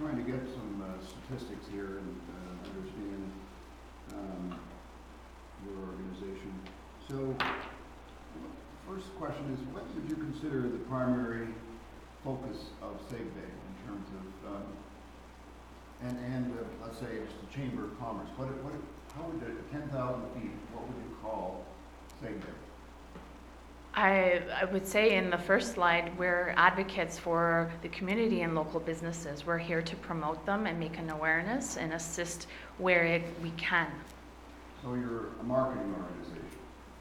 trying to get some statistics here and understand your organization. So, first question is, what would you consider the primary focus of SegBay in terms of, let's say it's the Chamber of Commerce? How would 10,000 feet, what would you call SegBay? I would say in the first slide, we're advocates for the community and local businesses. We're here to promote them and make an awareness and assist where we can. So you're a marketing organization?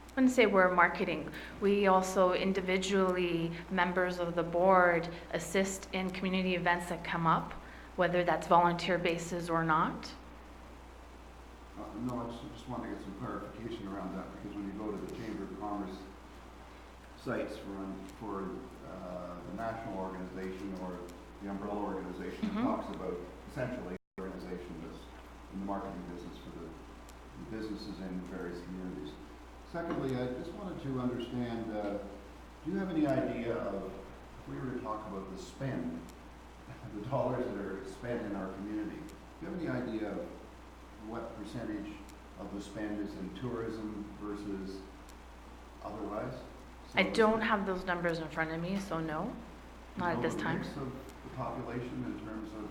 I wouldn't say we're marketing. We also individually, members of the board, assist in community events that come up, whether that's volunteer basis or not. No, I just want to get some clarification around that, because when you go to the Chamber of Commerce sites for the national organization or the umbrella organization, it talks about essentially the organization that's in the marketing business for the businesses in various communities. Secondly, I just wanted to understand, do you have any idea of, if we were to talk about the spend, the dollars that are spent in our community, do you have any idea of what percentage of the spend is in tourism versus otherwise? So I don't have those numbers in front of me, so no, not at this time. The mix of the population in terms of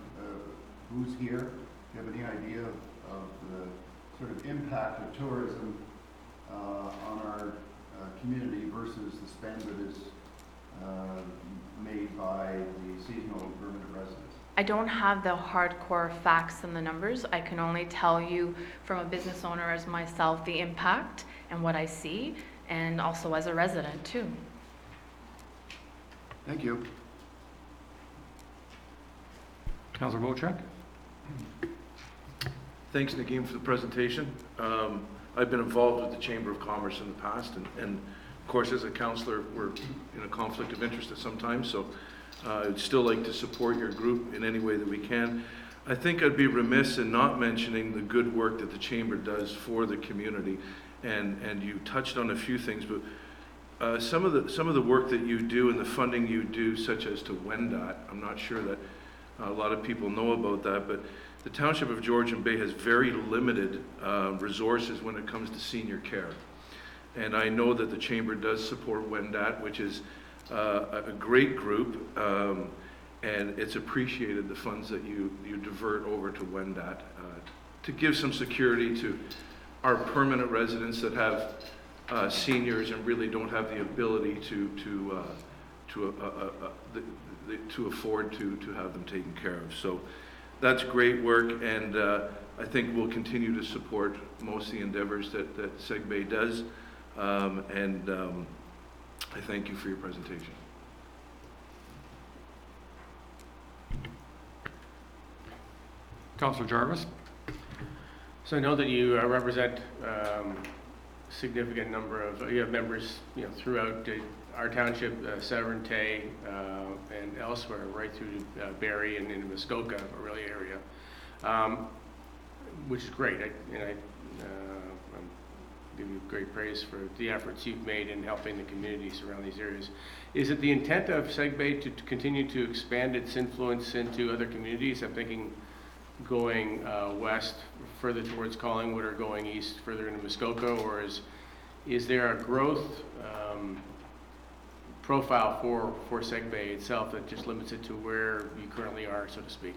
who's here, do you have any idea of the sort of impact of tourism on our community versus the spend that is made by the seasonal and permanent residents? I don't have the hardcore facts and the numbers. I can only tell you from a business owner as myself the impact and what I see, and also as a resident too. Thank you. Councillor Wojcik. Thanks, Nageem, for the presentation. I've been involved with the Chamber of Commerce in the past, and of course, as a councillor, we're in a conflict of interest at some time, so I'd still like to support your group in any way that we can. I think I'd be remiss in not mentioning the good work that the Chamber does for the community, and you touched on a few things, but some of the work that you do and the funding you do, such as to WENDAT, I'm not sure that a lot of people know about that, but the Township of Georgian Bay has very limited resources when it comes to senior care. And I know that the Chamber does support WENDAT, which is a great group, and it's appreciated, the funds that you divert over to WENDAT to give some security to our permanent residents that have seniors and really don't have the ability to afford to have them taken care of. So that's great work, and I think we'll continue to support most of the endeavors that SegBay does, and I thank you for your presentation. Councillor Jarvis. So I know that you represent significant number of, you have members, throughout our township, Severn, Tay, and elsewhere, right through to Barrie and into Muskoka, really area, which is great. I'm give you great praise for the efforts you've made in helping the communities around these areas. Is it the intent of SegBay to continue to expand its influence into other communities? I'm thinking going west further towards Collingwood, or going east further into Muskoka, or is there a growth profile for SegBay itself that just limits it to where you currently are, so to speak?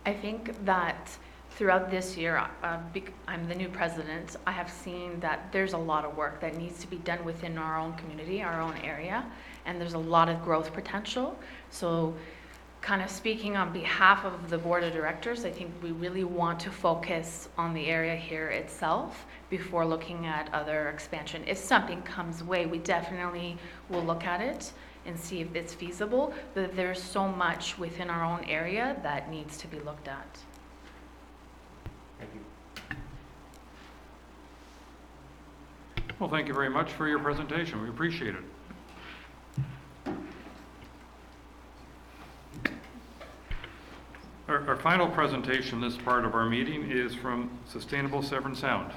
I think that throughout this year, I'm the new president, I have seen that there's a lot of work that needs to be done within our own community, our own area, and there's a lot of growth potential. So kind of speaking on behalf of the board of directors, I think we really want to focus on the area here itself before looking at other expansion. If something comes way, we definitely will look at it and see if it's feasible, but there's so much within our own area that needs to be looked at. Thank you. Well, thank you very much for your presentation. We appreciate it. Our final presentation, this part of our meeting, is from Sustainable Severn Sound.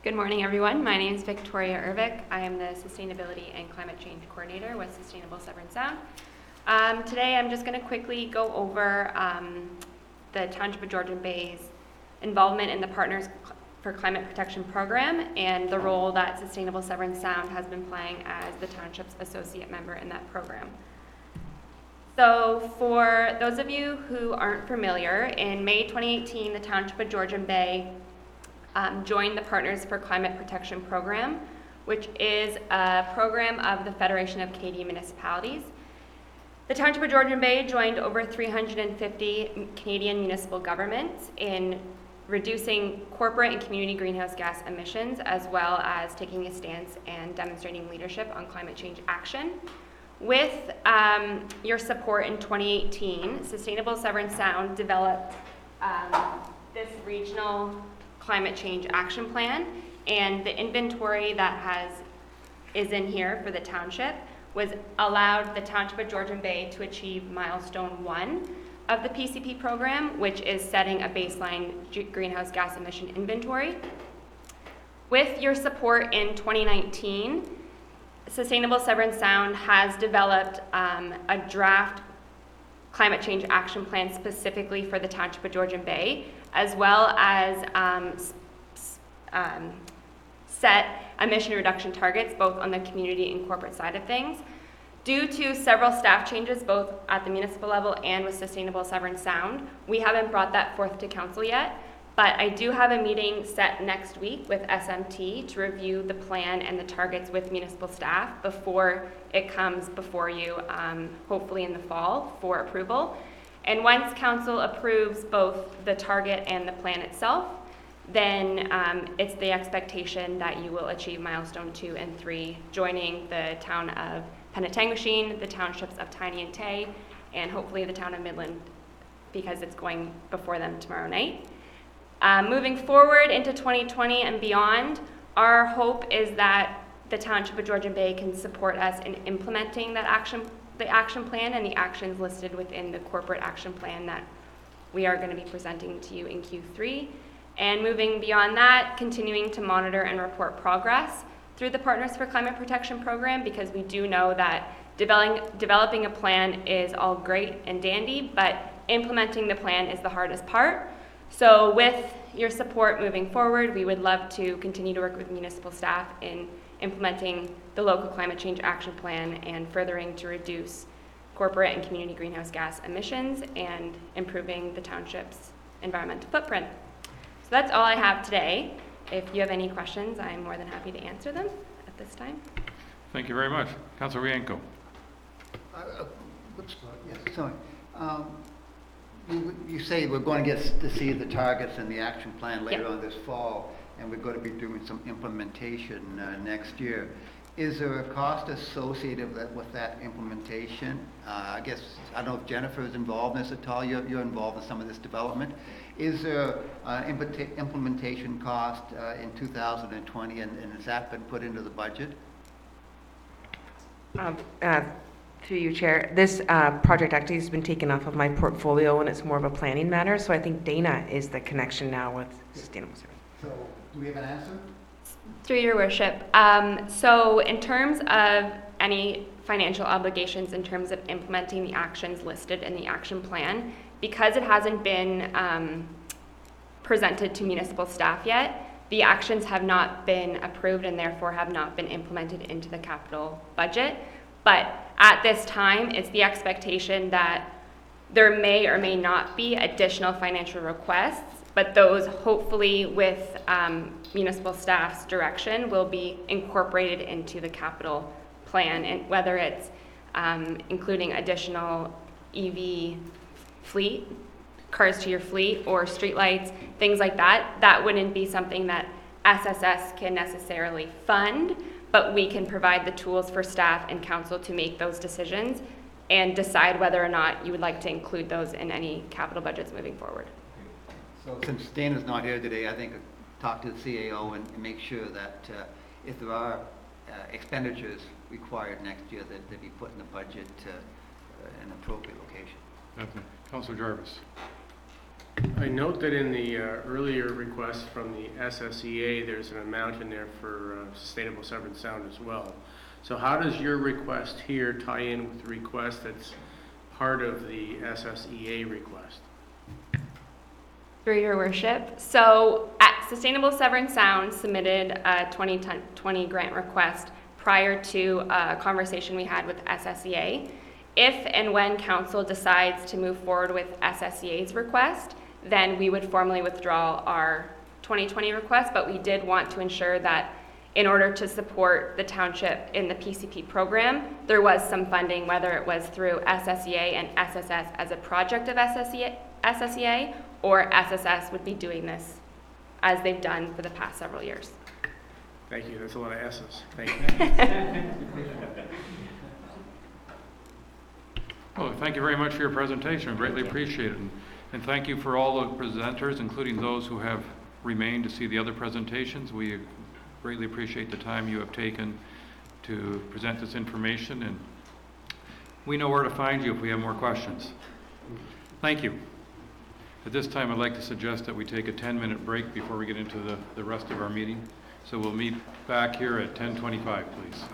Good morning, everyone. My name is Victoria Ervik. I am the Sustainability and Climate Change Coordinator with Sustainable Severn Sound. Today, I'm just going to quickly go over the Township of Georgian Bay's involvement in the Partners for Climate Protection Program and the role that Sustainable Severn Sound has been playing as the Township's associate member in that program. So for those of you who aren't familiar, in May 2018, the Township of Georgian Bay joined the Partners for Climate Protection Program, which is a program of the Federation of Canadian Municipalities. The Township of Georgian Bay joined over 350 Canadian municipal governments in reducing corporate and community greenhouse gas emissions, as well as taking a stance and demonstrating leadership on climate change action. With your support in 2018, Sustainable Severn Sound developed this regional climate change action plan, and the inventory that is in here for the township was allowed the Township of Georgian Bay to achieve milestone 1 of the PCP program, which is setting a baseline greenhouse gas emission inventory. With your support in 2019, Sustainable Severn Sound has developed a draft climate change action plan specifically for the Township of Georgian Bay, as well as set emission reduction targets both on the community and corporate side of things. Due to several staff changes both at the municipal level and with Sustainable Severn Sound, we haven't brought that forth to council yet, but I do have a meeting set next week with SMT to review the plan and the targets with municipal staff before it comes before you, hopefully in the fall, for approval. And once council approves both the target and the plan itself, then it's the expectation that you will achieve milestone 2 and 3, joining the town of Penetanguishene, the townships of Tiny and Tay, and hopefully the town of Midland, because it's going before them tomorrow night. Moving forward into 2020 and beyond, our hope is that the Township of Georgian Bay can support us in implementing the action plan and the actions listed within the corporate action plan that we are going to be presenting to you in Q3. And moving beyond that, continuing to monitor and report progress through the Partners for Climate Protection Program, because we do know that developing a plan is all great and dandy, but implementing the plan is the hardest part. So with your support moving forward, we would love to continue to work with municipal staff in implementing the local climate change action plan and furthering to reduce corporate and community greenhouse gas emissions and improving the township's environmental footprint. So that's all I have today. If you have any questions, I'm more than happy to answer them at this time. Thank you very much. Councilor Rienko. Yes, sorry. You say we're going to get to see the targets and the action plan later on this fall, and we're going to be doing some implementation next year. Is there a cost associated with that implementation? I guess, I don't know if Jennifer is involved in this at all. You're involved in some of this development. Is there implementation cost in 2020, and has that been put into the budget? Through you, Chair. This project actually has been taken off of my portfolio, and it's more of a planning matter. So I think Dana is the connection now with Sustainable Severn. So, do we have an answer? Through your worship. So in terms of any financial obligations in terms of implementing the actions listed in the action plan, because it hasn't been presented to municipal staff yet, the actions have not been approved and therefore have not been implemented into the capital budget. But at this time, it's the expectation that there may or may not be additional financial requests, but those hopefully with municipal staff's direction will be incorporated into the capital plan, and whether it's including additional EV fleet, cars to your fleet, or streetlights, things like that. That wouldn't be something that SSS can necessarily fund, but we can provide the tools for staff and council to make those decisions and decide whether or not you would like to include those in any capital budgets moving forward. So since Dana's not here today, I think talk to the CAO and make sure that if there are expenditures required next year, that they be put in the budget in an appropriate location. Okay. Councilor Jarvis. I note that in the earlier request from the SSEA, there's an amount in there for sustainable Severn Sound as well. So how does your request here tie in with the request that's part of the SSEA request? Through your worship. So at Sustainable Severn Sound submitted a 2020 grant request prior to a conversation we had with SSEA. If and when council decides to move forward with SSEA's request, then we would formally withdraw our 2020 request, but we did want to ensure that in order to support the township in the PCP program, there was some funding, whether it was through SSEA and SSS as a project of SSEA, or SSS would be doing this as they've done for the past several years. Thank you. That's a lot of S's. Thank you. Well, thank you very much for your presentation. Greatly appreciate it. And thank you for all the presenters, including those who have remained to see the other presentations. We greatly appreciate the time you have taken to present this information, and we know where to find you if we have more questions. Thank you. At this time, I'd like to suggest that we take a 10-minute break before we get into the rest of our meeting. So we'll meet back here at 10:25, please.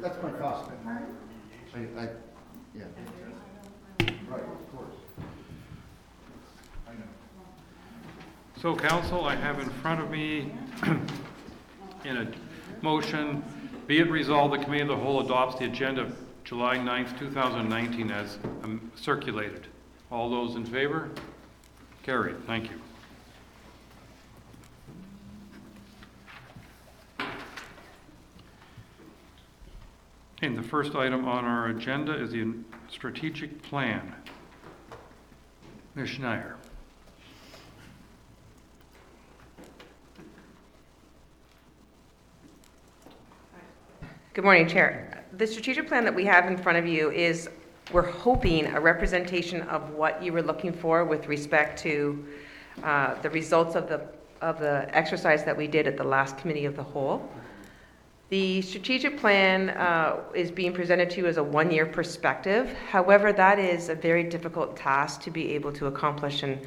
That's my cost. Yeah. Right, of course. I know. So council, I have in front of me in a motion, be it resolved, the Committee of the Whole adopts the agenda of July 9th, 2019 as circulated. All those in favor? Carried. Thank you. And the first item on our agenda is the strategic plan. Ms. Schneier. Good morning, Chair. The strategic plan that we have in front of you is, we're hoping, a representation of what you were looking for with respect to the results of the exercise that we did at the last Committee of the Whole. The strategic plan is being presented to you as a one-year perspective. However, that is a very difficult task to be able to accomplish, and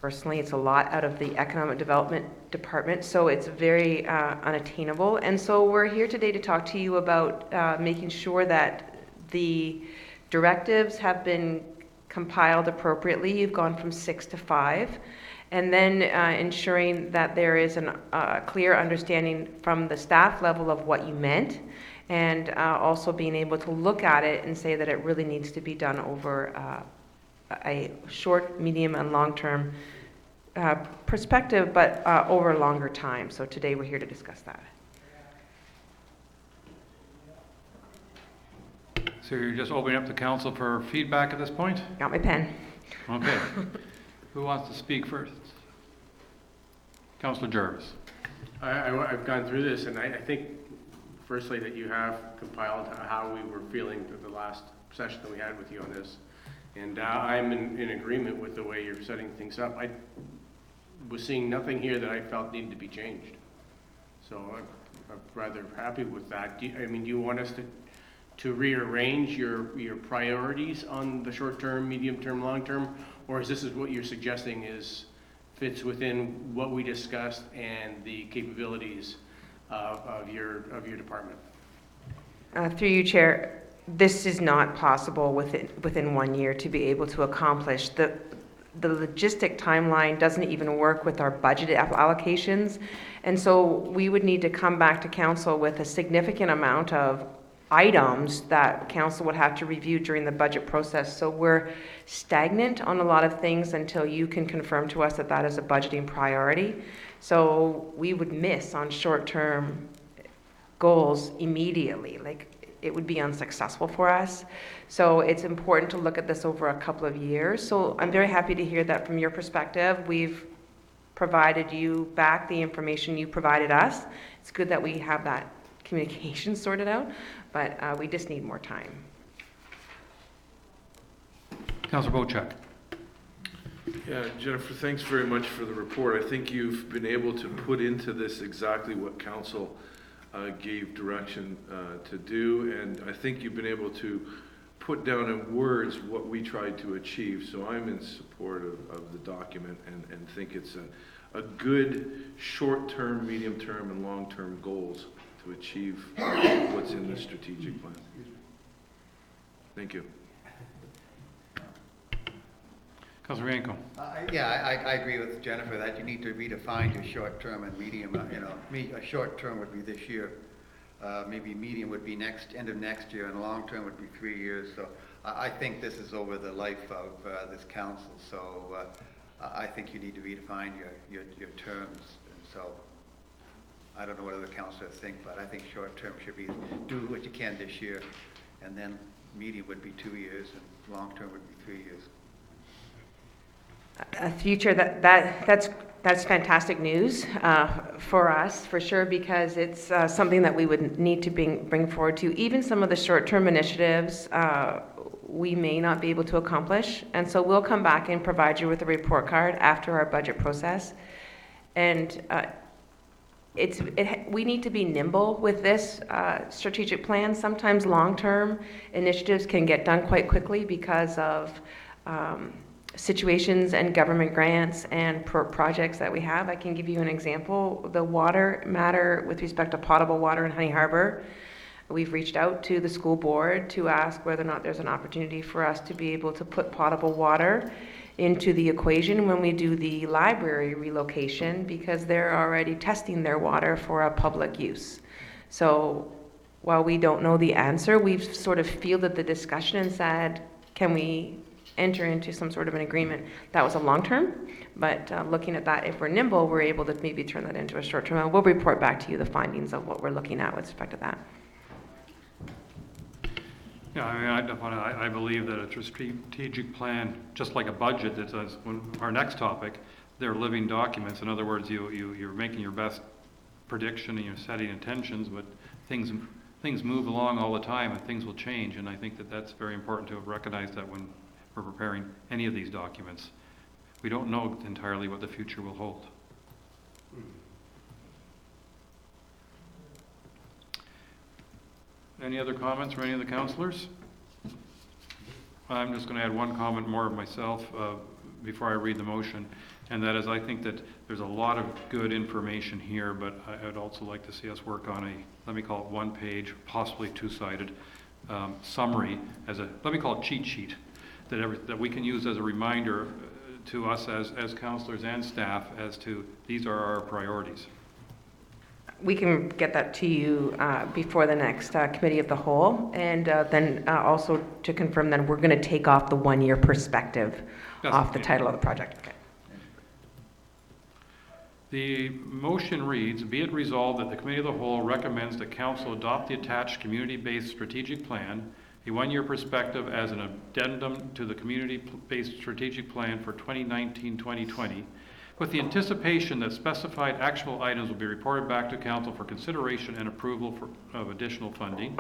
personally, it's a lot out of the Economic Development Department, so it's very unattainable. And so we're here today to talk to you about making sure that the directives have been compiled appropriately. You've gone from 6 to 5. And then ensuring that there is a clear understanding from the staff level of what you meant, and also being able to look at it and say that it really needs to be done over a short, medium, and long-term perspective, but over a longer time. So today we're here to discuss that. So you're just opening up the council for feedback at this point? Got my pen. Okay. Who wants to speak first? Councillor Jarvis. I've gone through this, and I think, firstly, that you have compiled how we were feeling at the last session that we had with you on this. And I'm in agreement with the way you're setting things up. I was seeing nothing here that I felt needed to be changed. So I'm rather happy with that. Do you want us to rearrange your priorities on the short term, medium term, long term? Or is this what you're suggesting fits within what we discussed and the capabilities of your department? Through you, Chair, this is not possible within 1 year to be able to accomplish. The logistic timeline doesn't even work with our budget allocations. And so we would need to come back to council with a significant amount of items that council would have to review during the budget process. So we're stagnant on a lot of things until you can confirm to us that that is a budgeting priority. So we would miss on short-term goals immediately. Like, it would be unsuccessful for us. So it's important to look at this over a couple of years. So I'm very happy to hear that from your perspective. We've provided you back the information you provided us. It's good that we have that communication sorted out, but we just need more time. Councillor Bochuk. Yeah, Jennifer, thanks very much for the report. I think you've been able to put into this exactly what council gave direction to do, and I think you've been able to put down in words what we tried to achieve. So I'm in support of the document and think it's a good short-term, medium-term, and long-term goals to achieve what's in the strategic plan. Thank you. Councillor Yanko. I agree with Jennifer that you need to redefine your short-term and medium. A short-term would be this year. Maybe medium would be end of next year, and long-term would be 3 years. So I think this is over the life of this council. So I think you need to redefine your terms. And so I don't know what other councillors think, but I think short-term should be do what you can this year, and then medium would be 2 years, and long-term would be 3 years. Future, that's fantastic news for us, for sure, because it's something that we would need to bring forward to. Even some of the short-term initiatives we may not be able to accomplish, and so we'll come back and provide you with a report card after our budget process. And we need to be nimble with this strategic plan. Sometimes long-term initiatives can get done quite quickly because of situations and government grants and projects that we have. I can give you an example. The water matter with respect to potable water in Honey Harbor. We've reached out to the school board to ask whether or not there's an opportunity for us to be able to put potable water into the equation when we do the library relocation, because they're already testing their water for a public use. So while we don't know the answer, we've sort of fielded the discussion and said, can we enter into some sort of an agreement? That was a long term, but looking at that, if we're nimble, we're able to maybe turn that into a short term. And we'll report back to you the findings of what we're looking at with respect to that. Yeah, I mean, I believe that a strategic plan, just like a budget, that's our next topic, they're living documents. In other words, you're making your best prediction and you're setting intentions, but things move along all the time and things will change. And I think that that's very important to have recognized that when we're preparing any of these documents. We don't know entirely what the future will hold. Any other comments from any of the councillors? I'm just going to add one comment more of myself before I read the motion, and that is I think that there's a lot of good information here, but I'd also like to see us work on a, let me call it one-page, possibly two-sided summary, let me call it cheat sheet, that we can use as a reminder to us as councillors and staff as to these are our priorities. We can get that to you before the next committee of the whole, and then also to confirm that we're going to take off the one-year perspective off the title of the project. Okay. The motion reads, be it resolved that the committee of the whole recommends that council adopt the attached community-based strategic plan, a one-year perspective as an addendum to the community-based strategic plan for 2019-2020, with the anticipation that specified actual items will be reported back to council for consideration and approval of additional funding,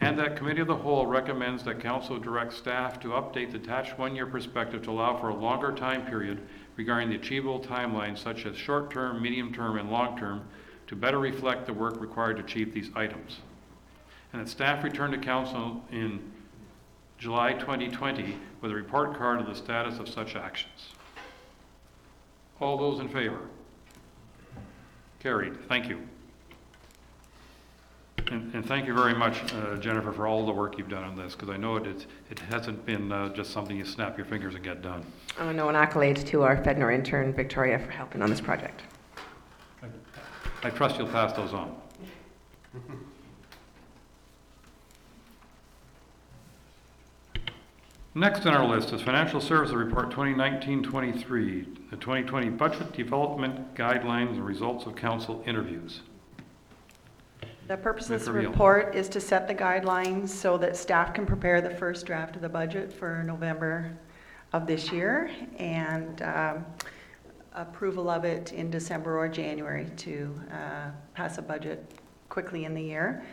and that committee of the whole recommends that council direct staff to update the attached one-year perspective to allow for a longer time period regarding the achievable timelines such as short-term, medium-term, and long-term to better reflect the work required to achieve these items, and that staff return to council in July 2020 with a report card of the status of such actions. All those in favor? Carried. Thank you. And thank you very much, Jennifer, for all the work you've done on this, because I know it hasn't been just something you snap your fingers and get done. Oh, no, and accolades to our FedNor intern, Victoria, for helping on this project. I trust you'll pass those on. Next on our list is Financial Services Report 2019-23, the 2020 Budget Development Guidelines and Results of Council Interviews. The purpose of this Mr. Reel. report is to set the guidelines so that staff can prepare the first draft of the budget for November of this year, and approval of it in December or January to pass a budget quickly in the year.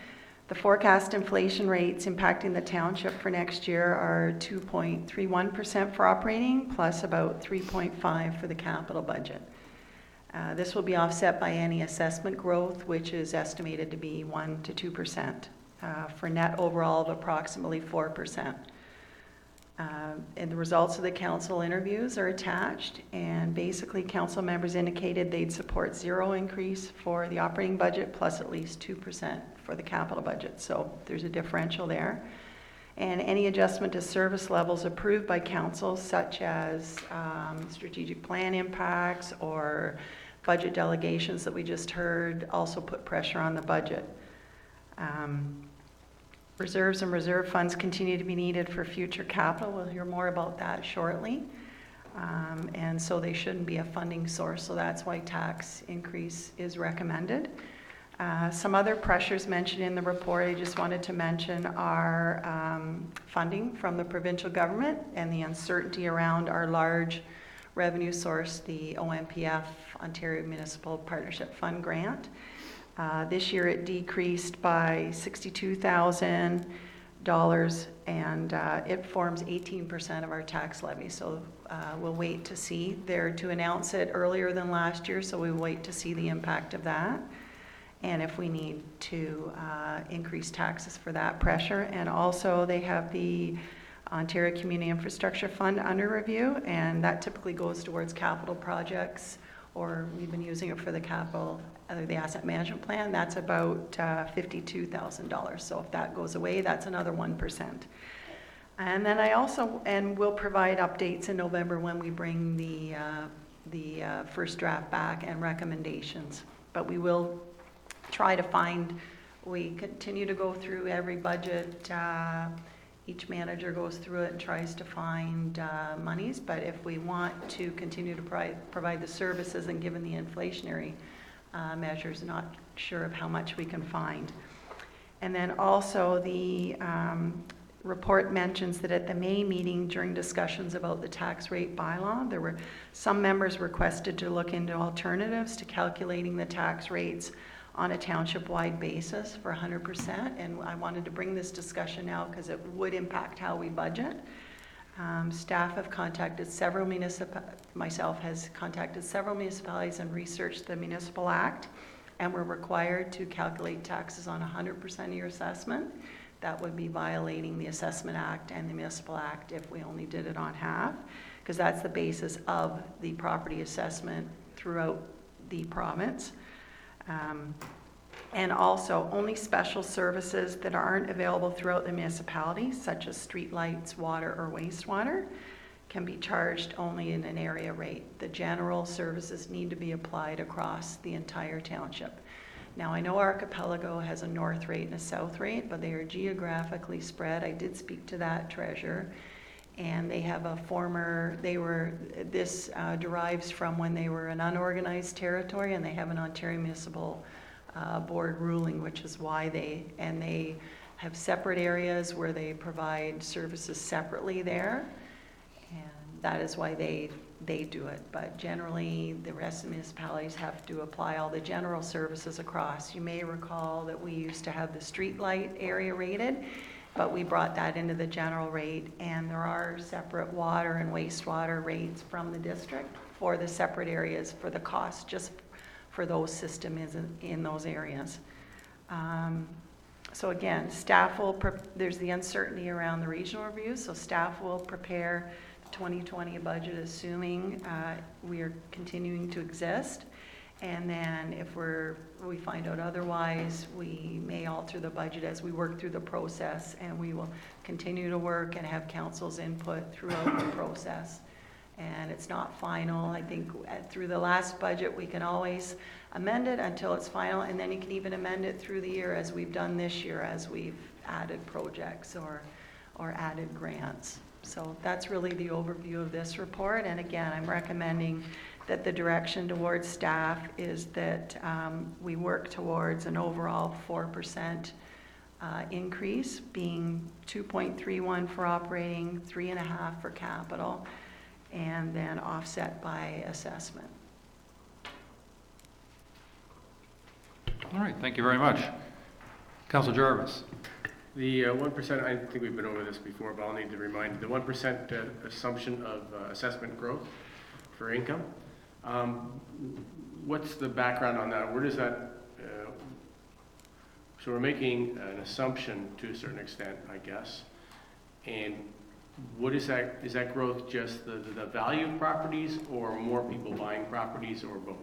The forecast inflation rates impacting the township for next year are 2.31% for operating, plus about 3.5% for the capital budget. This will be offset by any assessment growth, which is estimated to be 1 to 2%, for net overall of approximately 4%. And the results of the council interviews are attached, and basically council members indicated they'd support 0 increase for the operating budget plus at least 2% for the capital budget. So there's a differential there. And any adjustment to service levels approved by council, such as strategic plan impacts or budget delegations that we just heard, also put pressure on the budget. Reserves and reserve funds continue to be needed for future capital. We'll hear more about that shortly. And so they shouldn't be a funding source, so that's why tax increase is recommended. Some other pressures mentioned in the report I just wanted to mention are funding from the provincial government and the uncertainty around our large revenue source, the OMPF, Ontario Municipal Partnership Fund grant. This year it decreased by $62,000, and it forms 18% of our tax levy. So we'll wait to see. They're to announce it earlier than last year, so we'll wait to see the impact of that, and if we need to increase taxes for that pressure. And also they have the Ontario Community Infrastructure Fund under review, and that typically goes towards capital projects or we've been using it for the capital, the asset management plan, that's about $52,000. So if that goes away, that's another 1%. And then we'll provide updates in November when we bring the first draft back and recommendations. But we will try to we continue to go through every budget. Each manager goes through it and tries to find monies. But if we want to continue to provide the services, and given the inflationary measures, not sure of how much we can find. And then also the report mentions that at the May meeting, during discussions about the tax rate bylaw, there were some members requested to look into alternatives to calculating the tax rates on a township-wide basis for 100%. And I wanted to bring this discussion now because it would impact how we budget. Staff have contacted several myself has contacted several municipalities and researched the Municipal Act, and we're required to calculate taxes on 100% of your assessment. That would be violating the Assessment Act and the Municipal Act if we only did it on half, because that's the basis of the property assessment throughout the province. And also, only special services that aren't available throughout the municipality, such as street lights, water, or wastewater, can be charged only in an area rate. The general services need to be applied across the entire township. Now, I know Archipelago has a north rate and a south rate, but they are geographically spread. I did speak to that treasurer, and they have this derives from when they were an unorganized territory, and they have an Ontario Municipal Board ruling, which is why they have separate areas where they provide services separately there, and that is why they do it. But generally, the rest of the municipalities have to apply all the general services across. You may recall that we used to have the street light area rated, but we brought that into the general rate, and there are separate water and wastewater rates from the district for the separate areas for the cost just for those systems in those areas. So again, there's the uncertainty around the regional review, so staff will prepare 2020 budget, assuming we are continuing to exist. And then if we find out otherwise, we may alter the budget as we work through the process, and we will continue to work and have council's input throughout the process. And it's not final. I think through the last budget, we can always amend it until it's final, and then you can even amend it through the year as we've done this year, as we've added projects or added grants. So that's really the overview of this report. And again, I'm recommending that the direction towards staff is that we work towards an overall 4% increase, being 2.31 for operating, 3.5 for capital, and then offset by assessment. All right, thank you very much. Councilor Jarvis. The 1%, I think we've been over this before, but I'll need to remind you, the 1% assumption of assessment growth for income. What's the background on that? Where does that, so we're making an assumption to a certain extent, I guess. And what is that? Is that growth just the value of properties, or more people buying properties, or both?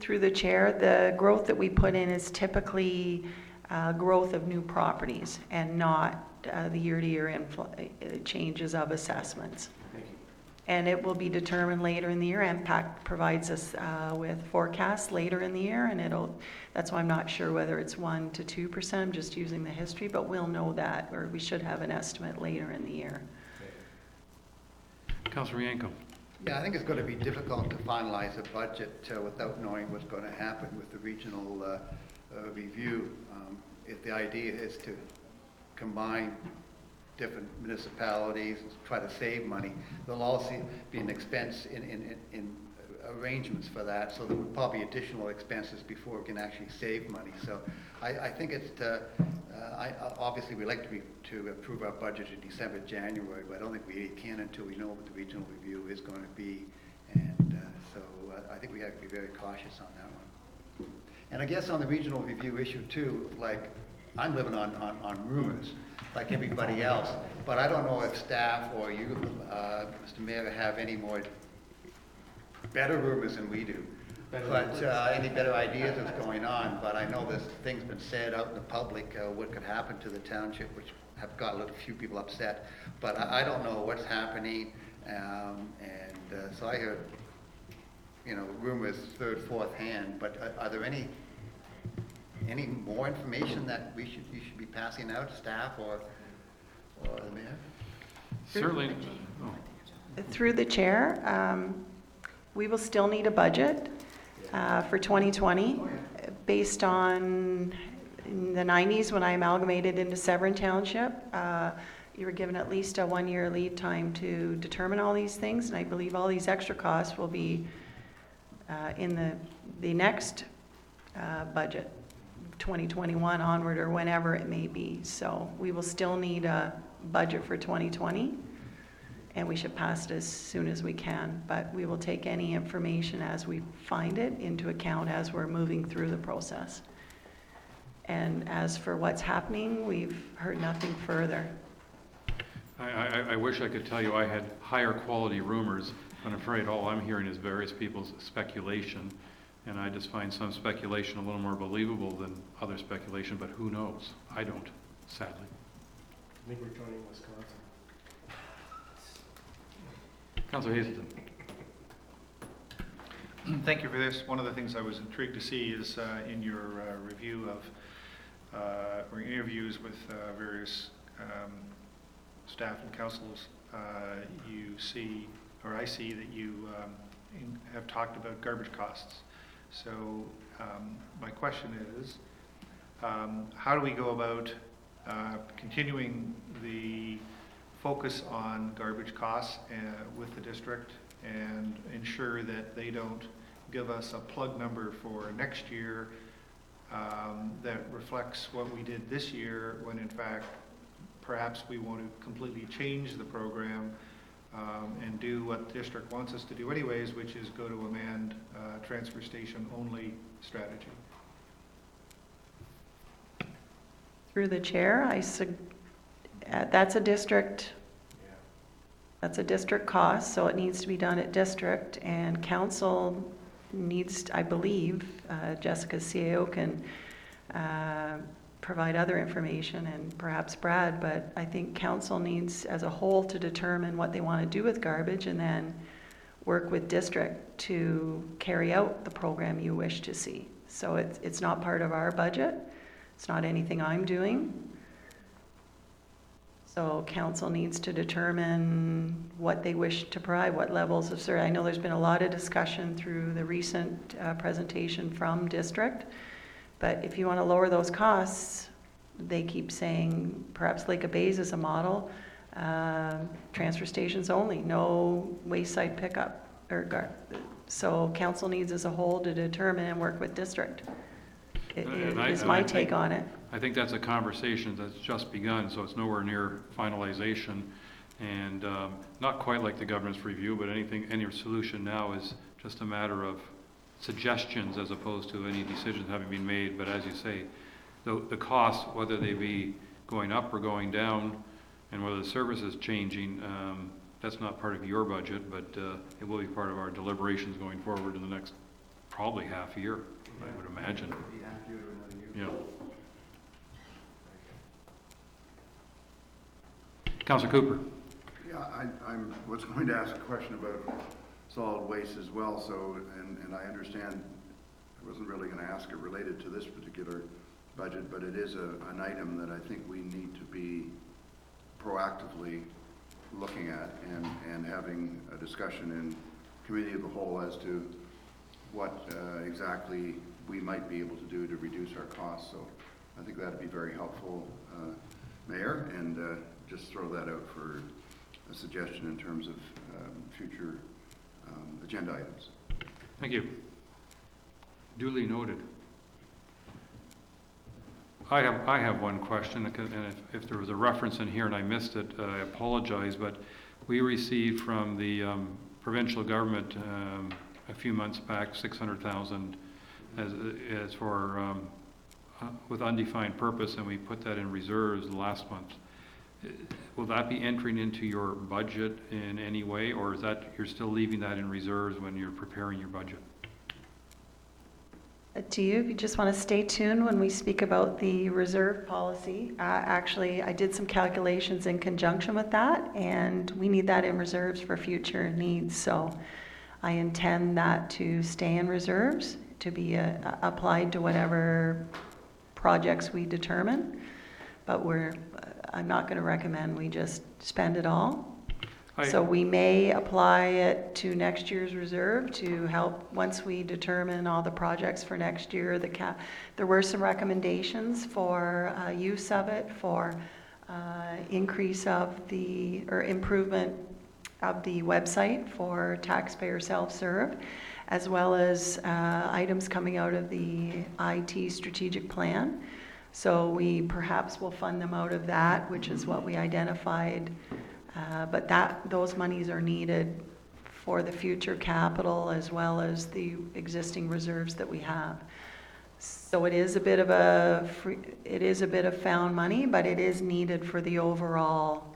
Through the chair, the growth that we put in is typically growth of new properties and not the year-to-year changes of assessments. Thank you. And it will be determined later in the year. MPAC provides us with forecasts later in the year, and that's why I'm not sure whether it's 1% to 2%. I'm just using the history, but we'll know that, or we should have an estimate later in the year. Councilor Yanko. Yeah, I think it's going to be difficult to finalize a budget without knowing what's going to happen with the regional review. If the idea is to combine different municipalities, try to save money, there'll also be an expense in arrangements for that, so there would probably be additional expenses before we can actually save money. So I think it's, obviously we'd like to approve our budget in December, January, but I don't think we can until we know what the regional review is going to be. And so I think we have to be very cautious on that one. And I guess on the regional review issue too, like, I'm living on rumors, like everybody else, but I don't know if staff or you, Mr. Mayor, have any more better rumors than we do. But any better ideas is going on, but I know there's things been said out in the public, what could happen to the township, which have got a few people upset. But I don't know what's happening, so I heard, rumors third, fourth hand, but are there any more information that you should be passing out to staff or the mayor? Certainly. Through the chair, we will still need a budget for 2020 based on in the 90s when I amalgamated into Severn Township. You were given at least a 1-year lead time to determine all these things, and I believe all these extra costs will be in the next budget, 2021 onward or whenever it may be. So we will still need a budget for 2020, and we should pass it as soon as we can. But we will take any information as we find it into account as we're moving through the process. And as for what's happening, we've heard nothing further. I wish I could tell you I had higher quality rumors. I'm afraid all I'm hearing is various people's speculation, and I just find some speculation a little more believable than other speculation, but who knows? I don't, sadly. I think we're joining Wisconsin. Councilor Hazelton. Thank you for this. One of the things I was intrigued to see is in your review of or interviews with various staff and councils, you see, or I see that you have talked about garbage costs. So my question is, how do we go about continuing the focus on garbage costs with the district and ensure that they don't give us a plug number for next year that reflects what we did this year, when in fact perhaps we want to completely change the program and do what the district wants us to do anyways, which is go to a manned transfer station only strategy. Through the chair, that's a district. That's a district cost, so it needs to be done at district, and council needs, I believe, Jessica's CAO can provide other information, and perhaps Brad, but I think council needs as a whole to determine what they want to do with garbage and then work with district to carry out the program you wish to see. So it's not part of our budget. It's not anything I'm doing. So council needs to determine what they wish to provide, what levels of service. I know there's been a lot of discussion through the recent presentation from district, but if you want to lower those costs, they keep saying perhaps Lake of Bays is a model, transfer stations only, no wayside pickup. So council needs as a whole to determine and work with district. Is my take on it. I think that's a conversation that's just begun, so it's nowhere near finalization, and not quite like the governance review, but any solution now is just a matter of suggestions as opposed to any decisions having been made. But as you say, the costs, whether they be going up or going down, and whether the service is changing, that's not part of your budget, but it will be part of our deliberations going forward in the next probably half year, I would imagine. Yeah. Councilor Cooper. Yeah, I was going to ask a question about solid waste as well, so, and I understand, I wasn't really going to ask it related to this particular budget, but it is an item that I think we need to be proactively looking at and having a discussion in committee of the whole as to what exactly we might be able to do to reduce our costs. So I think that'd be very helpful, Mayor, and just throw that out for a suggestion in terms of future agenda items. Thank you. Duly noted. I have one question, and if there was a reference in here and I missed it, I apologize, but we received from the provincial government a few months back $600,000 as for with undefined purpose, and we put that in reserves last month. Will that be entering into your budget in any way, or is that, you're still leaving that in reserves when you're preparing your budget? To you, if you just want to stay tuned when we speak about the reserve policy. Actually, I did some calculations in conjunction with that, and we need that in reserves for future needs. So I intend that to stay in reserves, to be applied to whatever projects we determine. But I'm not going to recommend we just spend it all. So we may apply it to next year's reserve to help once we determine all the projects for next year. There were some recommendations for use of it, for increase of or improvement of the website for taxpayer self-serve, as well as items coming out of the IT strategic plan. So we perhaps will fund them out of that, which is what we identified. But those monies are needed for the future capital as well as the existing reserves that we have. So it is a bit of found money, but it is needed for the overall.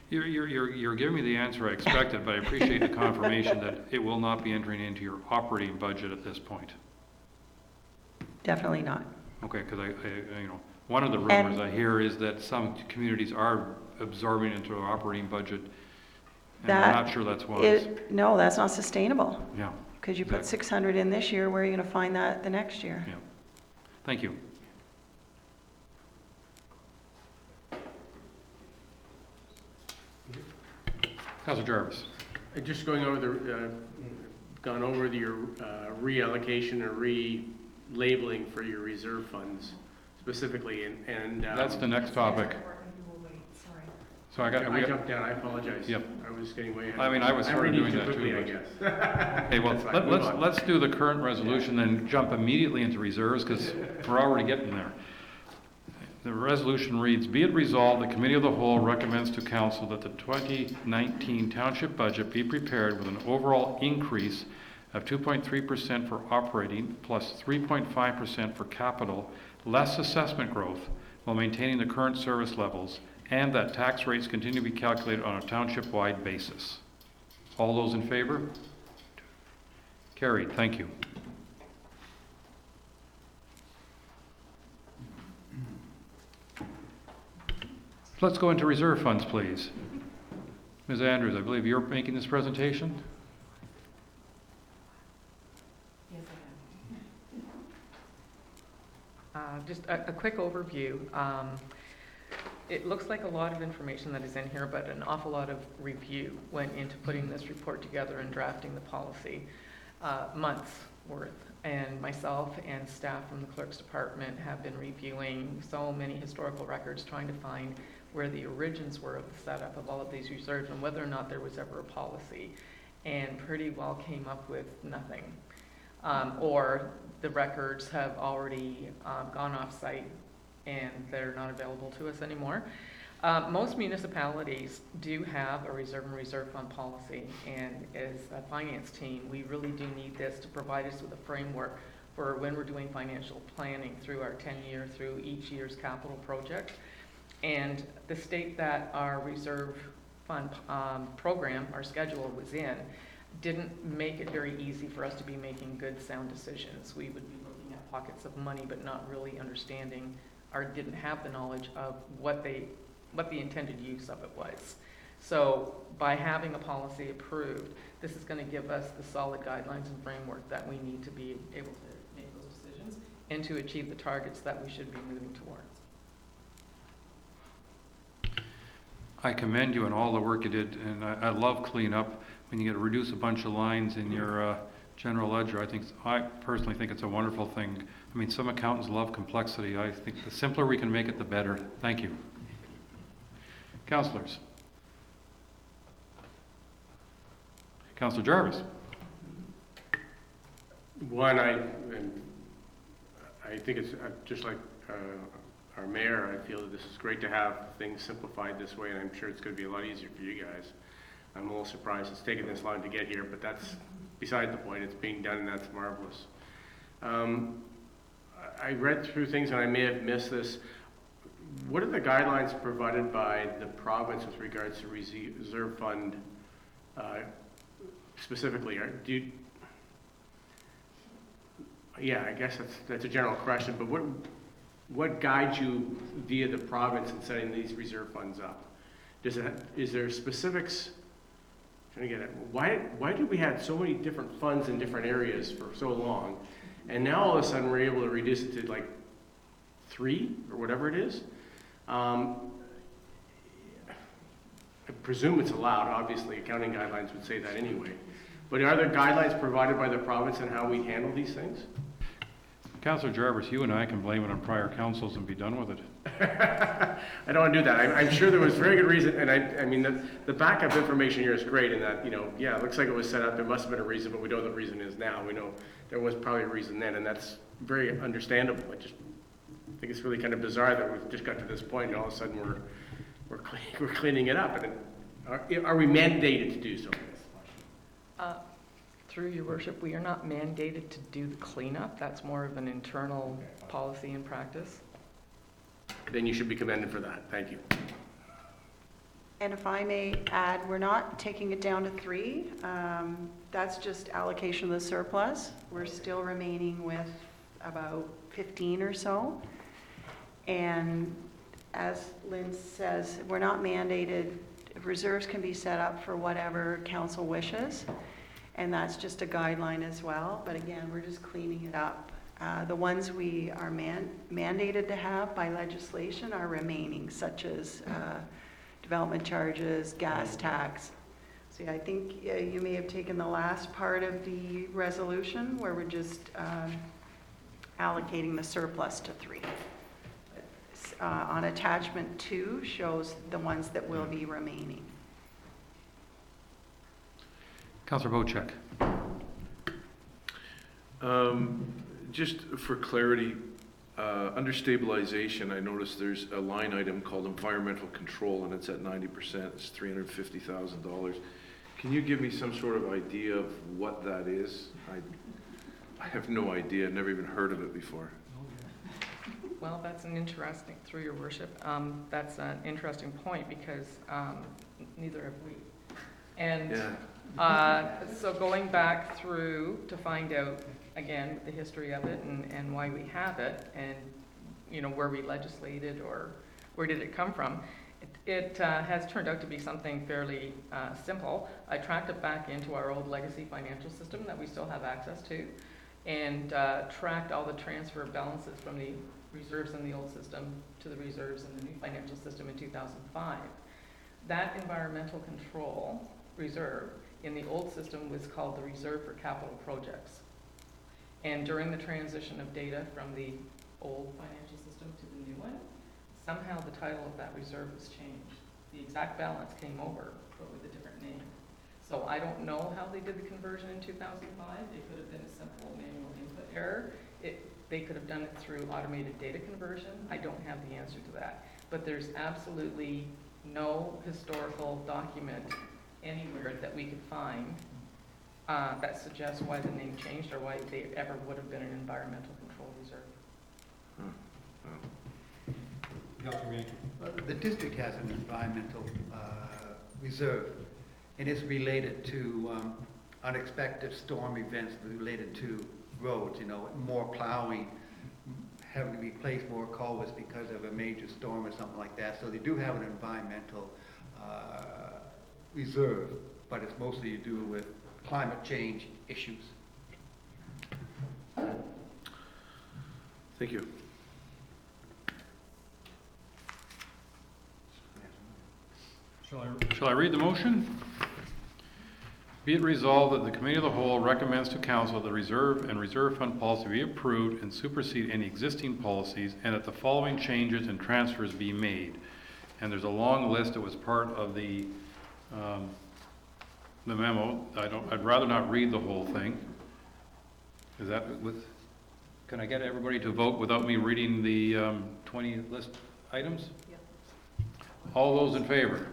You're giving me the answer I expected, but I appreciate the confirmation that it will not be entering into your operating budget at this point. Definitely not. Okay, because one of the rumors I hear is that some communities are absorbing into their operating budget, and I'm not sure that's wise. No, that's not sustainable. Yeah. Because you put 600 in this year, where are you going to find that the next year? Yeah. Thank you. Councilor Jarvis. Just going over gone over your reallocation or relabeling for your reserve funds specifically, and That's the next topic. So I jumped down. I apologize. Yep. I was getting way ahead. I mean, I was sort of doing that quickly, too. I guess. Okay, well, let's do the current resolution and jump immediately into reserves, because we're already getting there. The resolution reads, be it resolved, the Committee of the Whole recommends to Council that the 2019 Township budget be prepared with an overall increase of 2.3% for operating plus 3.5% for capital, less assessment growth, while maintaining the current service levels, and that tax rates continue to be calculated on a township-wide basis. All those in favor? Carried. Thank you. Let's go into reserve funds, please. Ms. Andrews, I believe you're making this presentation? Just a quick overview. It looks like a lot of information that is in here, but an awful lot of review went into putting this report together and drafting the policy, months worth. And myself and staff from the clerk's department have been reviewing so many historical records, trying to find where the origins were of the setup of all of these reserves and whether or not there was ever a policy, and pretty well came up with nothing. Or the records have already gone off-site and they're not available to us anymore. Most municipalities do have a reserve and reserve fund policy, and as a finance team, we really do need this to provide us with a framework for when we're doing financial planning through our 10-year, through each year's capital project. And the state that our reserve fund program, our schedule was in, didn't make it very easy for us to be making good, sound decisions. We would be looking at pockets of money, but not really understanding or didn't have the knowledge of what the intended use of it was. So by having a policy approved, this is going to give us the solid guidelines and framework that we need to be able to make those decisions and to achieve the targets that we should be moving towards. I commend you on all the work you did, and I love cleanup. When you get to reduce a bunch of lines in your general ledger, I personally think it's a wonderful thing. I mean, some accountants love complexity. I think the simpler we can make it, the better. Thank you. Councillors. Councillor Jarvis. One, I think it's just like our mayor, I feel that this is great to have things simplified this way, and I'm sure it's going to be a lot easier for you guys. I'm a little surprised it's taken this long to get here, but that's beside the point. It's being done, and that's marvelous. I read through things, and I may have missed this. what are the guidelines provided by the province with regards to reserve fund specifically? Yeah, I guess that's a general question, but what guides you via the province in setting these reserve funds up? Is there specifics? Trying to get it. Why do we have so many different funds in different areas for so long, and now all of a sudden we're able to reduce it to like 3 or whatever it is? I presume it's allowed. Obviously, accounting guidelines would say that anyway. But are there guidelines provided by the province on how we handle these things? Councillor Jarvis, you and I can blame it on prior councils and be done with it. I don't want to do that. I'm sure there was very good reason, and I mean, the backup information here is great in that, yeah, it looks like it was set up, there must have been a reason, but we know the reason is now. We know there was probably a reason then, and that's very understandable. I think it's really kind of bizarre that we've just got to this point, and all of a sudden we're cleaning it up. And are we mandated to do so? Through your worship, we are not mandated to do the cleanup. That's more of an internal policy and practice. Then you should be commended for that. Thank you. And if I may add, we're not taking it down to 3. That's just allocation of the surplus. We're still remaining with about 15 or so. And as Lynn says, we're not mandated. Reserves can be set up for whatever council wishes. And that's just a guideline as well. But again, we're just cleaning it up. The ones we are mandated to have by legislation are remaining, such as development charges, gas tax. See, I think you may have taken the last part of the resolution where we're just allocating the surplus to 3. On attachment 2 shows the ones that will be remaining. Councillor Bochek. Just for clarity, under stabilization, I noticed there's a line item called environmental control, and it's at 90%. It's $350,000. Can you give me some sort of idea of what that is? I have no idea. I've never even heard of it before. Well, that's an interesting, through your worship, that's an interesting point because neither have we. And so going back through to find out, again, the history of it and why we have it and, where we legislated or where did it come from, it has turned out to be something fairly simple. I tracked it back into our old legacy financial system that we still have access to and tracked all the transfer balances from the reserves in the old system to the reserves in the new financial system in 2005. That environmental control reserve in the old system was called the Reserve for Capital Projects. And during the transition of data from the old financial system to the new one, somehow the title of that reserve was changed. The exact balance came over, but with a different name. So I don't know how they did the conversion in 2005. It could have been a simple manual input error. They could have done it through automated data conversion. I don't have the answer to that. But there's absolutely no historical document anywhere that we could find that suggests why the name changed or why they ever would have been an environmental control reserve. The district has an environmental reserve, and it's related to unexpected storm events related to roads, more plowing, having to replace more culverts because of a major storm or something like that. So they do have an environmental reserve, but it's mostly to do with climate change issues. Thank you. Shall I read the motion? Be it resolved that the Committee of the Whole recommends to Council that the reserve and reserve fund policy be approved and supersede any existing policies, and that the following changes and transfers be made. And there's a long list that was part of the memo. I'd rather not read the whole thing. Is that can I get everybody to vote without me reading the 20 list items? Yep. All those in favor?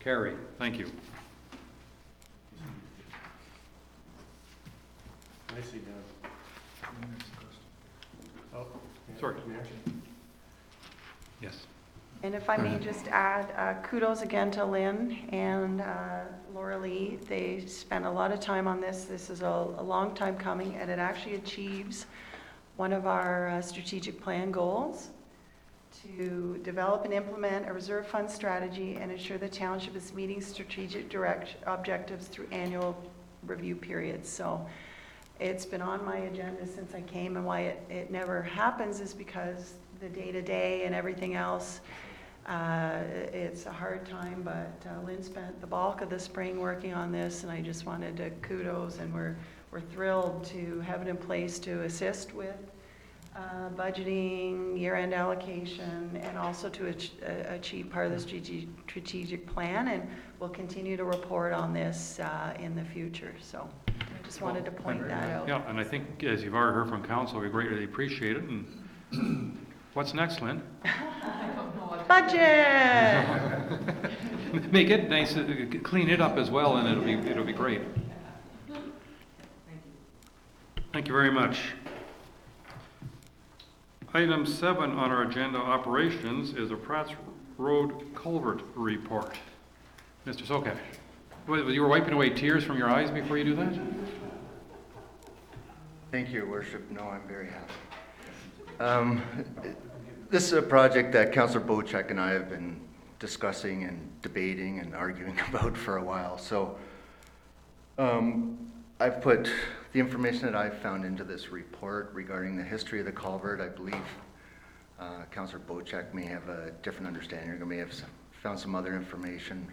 Carry. Thank you. I see now. Oh, Sorry. Yes. And if I may just add, kudos again to Lynn and Laura Lee. They spent a lot of time on this. This is a long time coming, and it actually achieves one of our strategic plan goals to develop and implement a reserve fund strategy and ensure the township is meeting strategic objectives through annual review periods. So it's been on my agenda since I came, and why it never happens is because the day-to-day and everything else, it's a hard time, but Lynn spent the bulk of the spring working on this, and I just wanted to kudos, and we're thrilled to have it in place to assist with budgeting, year-end allocation, and also to achieve part of the strategic plan, and we'll continue to report on this in the future. So I just wanted to point that out. Yeah, and I think, as you've already heard from council, we greatly appreciate it. And what's next, Lynn? Budget! Make it nice, clean it up as well, and it'll be great. Thank you very much. Item 7 on our agenda, operations, is a Pratt's Road culvert report. Mr. Sokash, you were wiping away tears from your eyes before you do that? Thank you, Your Worship. No, I'm very happy. This is a project that Councillor Bochek and I have been discussing and debating and arguing about for a while. So I've put the information that I've found into this report regarding the history of the culvert. I believe Councillor Bochek may have a different understanding, or may have found some other information.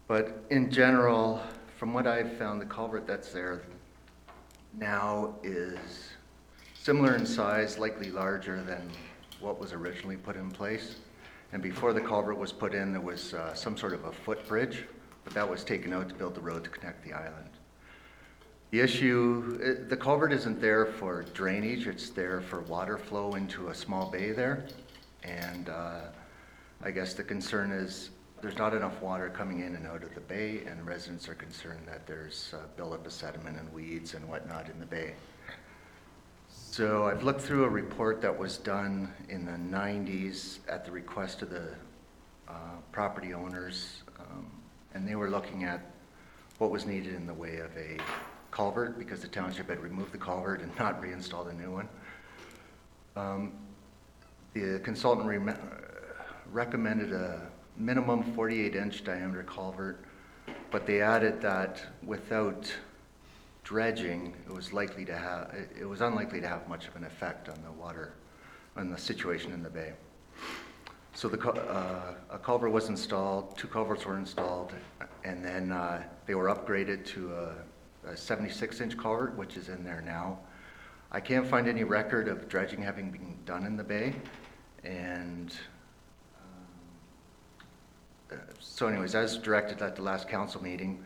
But in general, from what I've found, the culvert that's there now is similar in size, likely larger than what was originally put in place. And before the culvert was put in, there was some sort of a footbridge, but that was taken out to build the road to connect the island. The issue, the culvert isn't there for drainage, it's there for water flow into a small bay there. And I guess the concern is there's not enough water coming in and out of the bay, and residents are concerned that there's buildup of sediment and weeds and whatnot in the bay. So I've looked through a report that was done in the 90s at the request of the property owners, and they were looking at what was needed in the way of a culvert, because the township had removed the culvert and not reinstalled a new one. The consultant recommended a minimum 48-inch diameter culvert, but they added that without dredging, it was unlikely to have much of an effect on the water, on the situation in the bay. So a culvert was installed, 2 culverts were installed, and then they were upgraded to a 76-inch culvert, which is in there now. I can't find any record of dredging having been done in the bay, and so anyways, as directed at the last council meeting,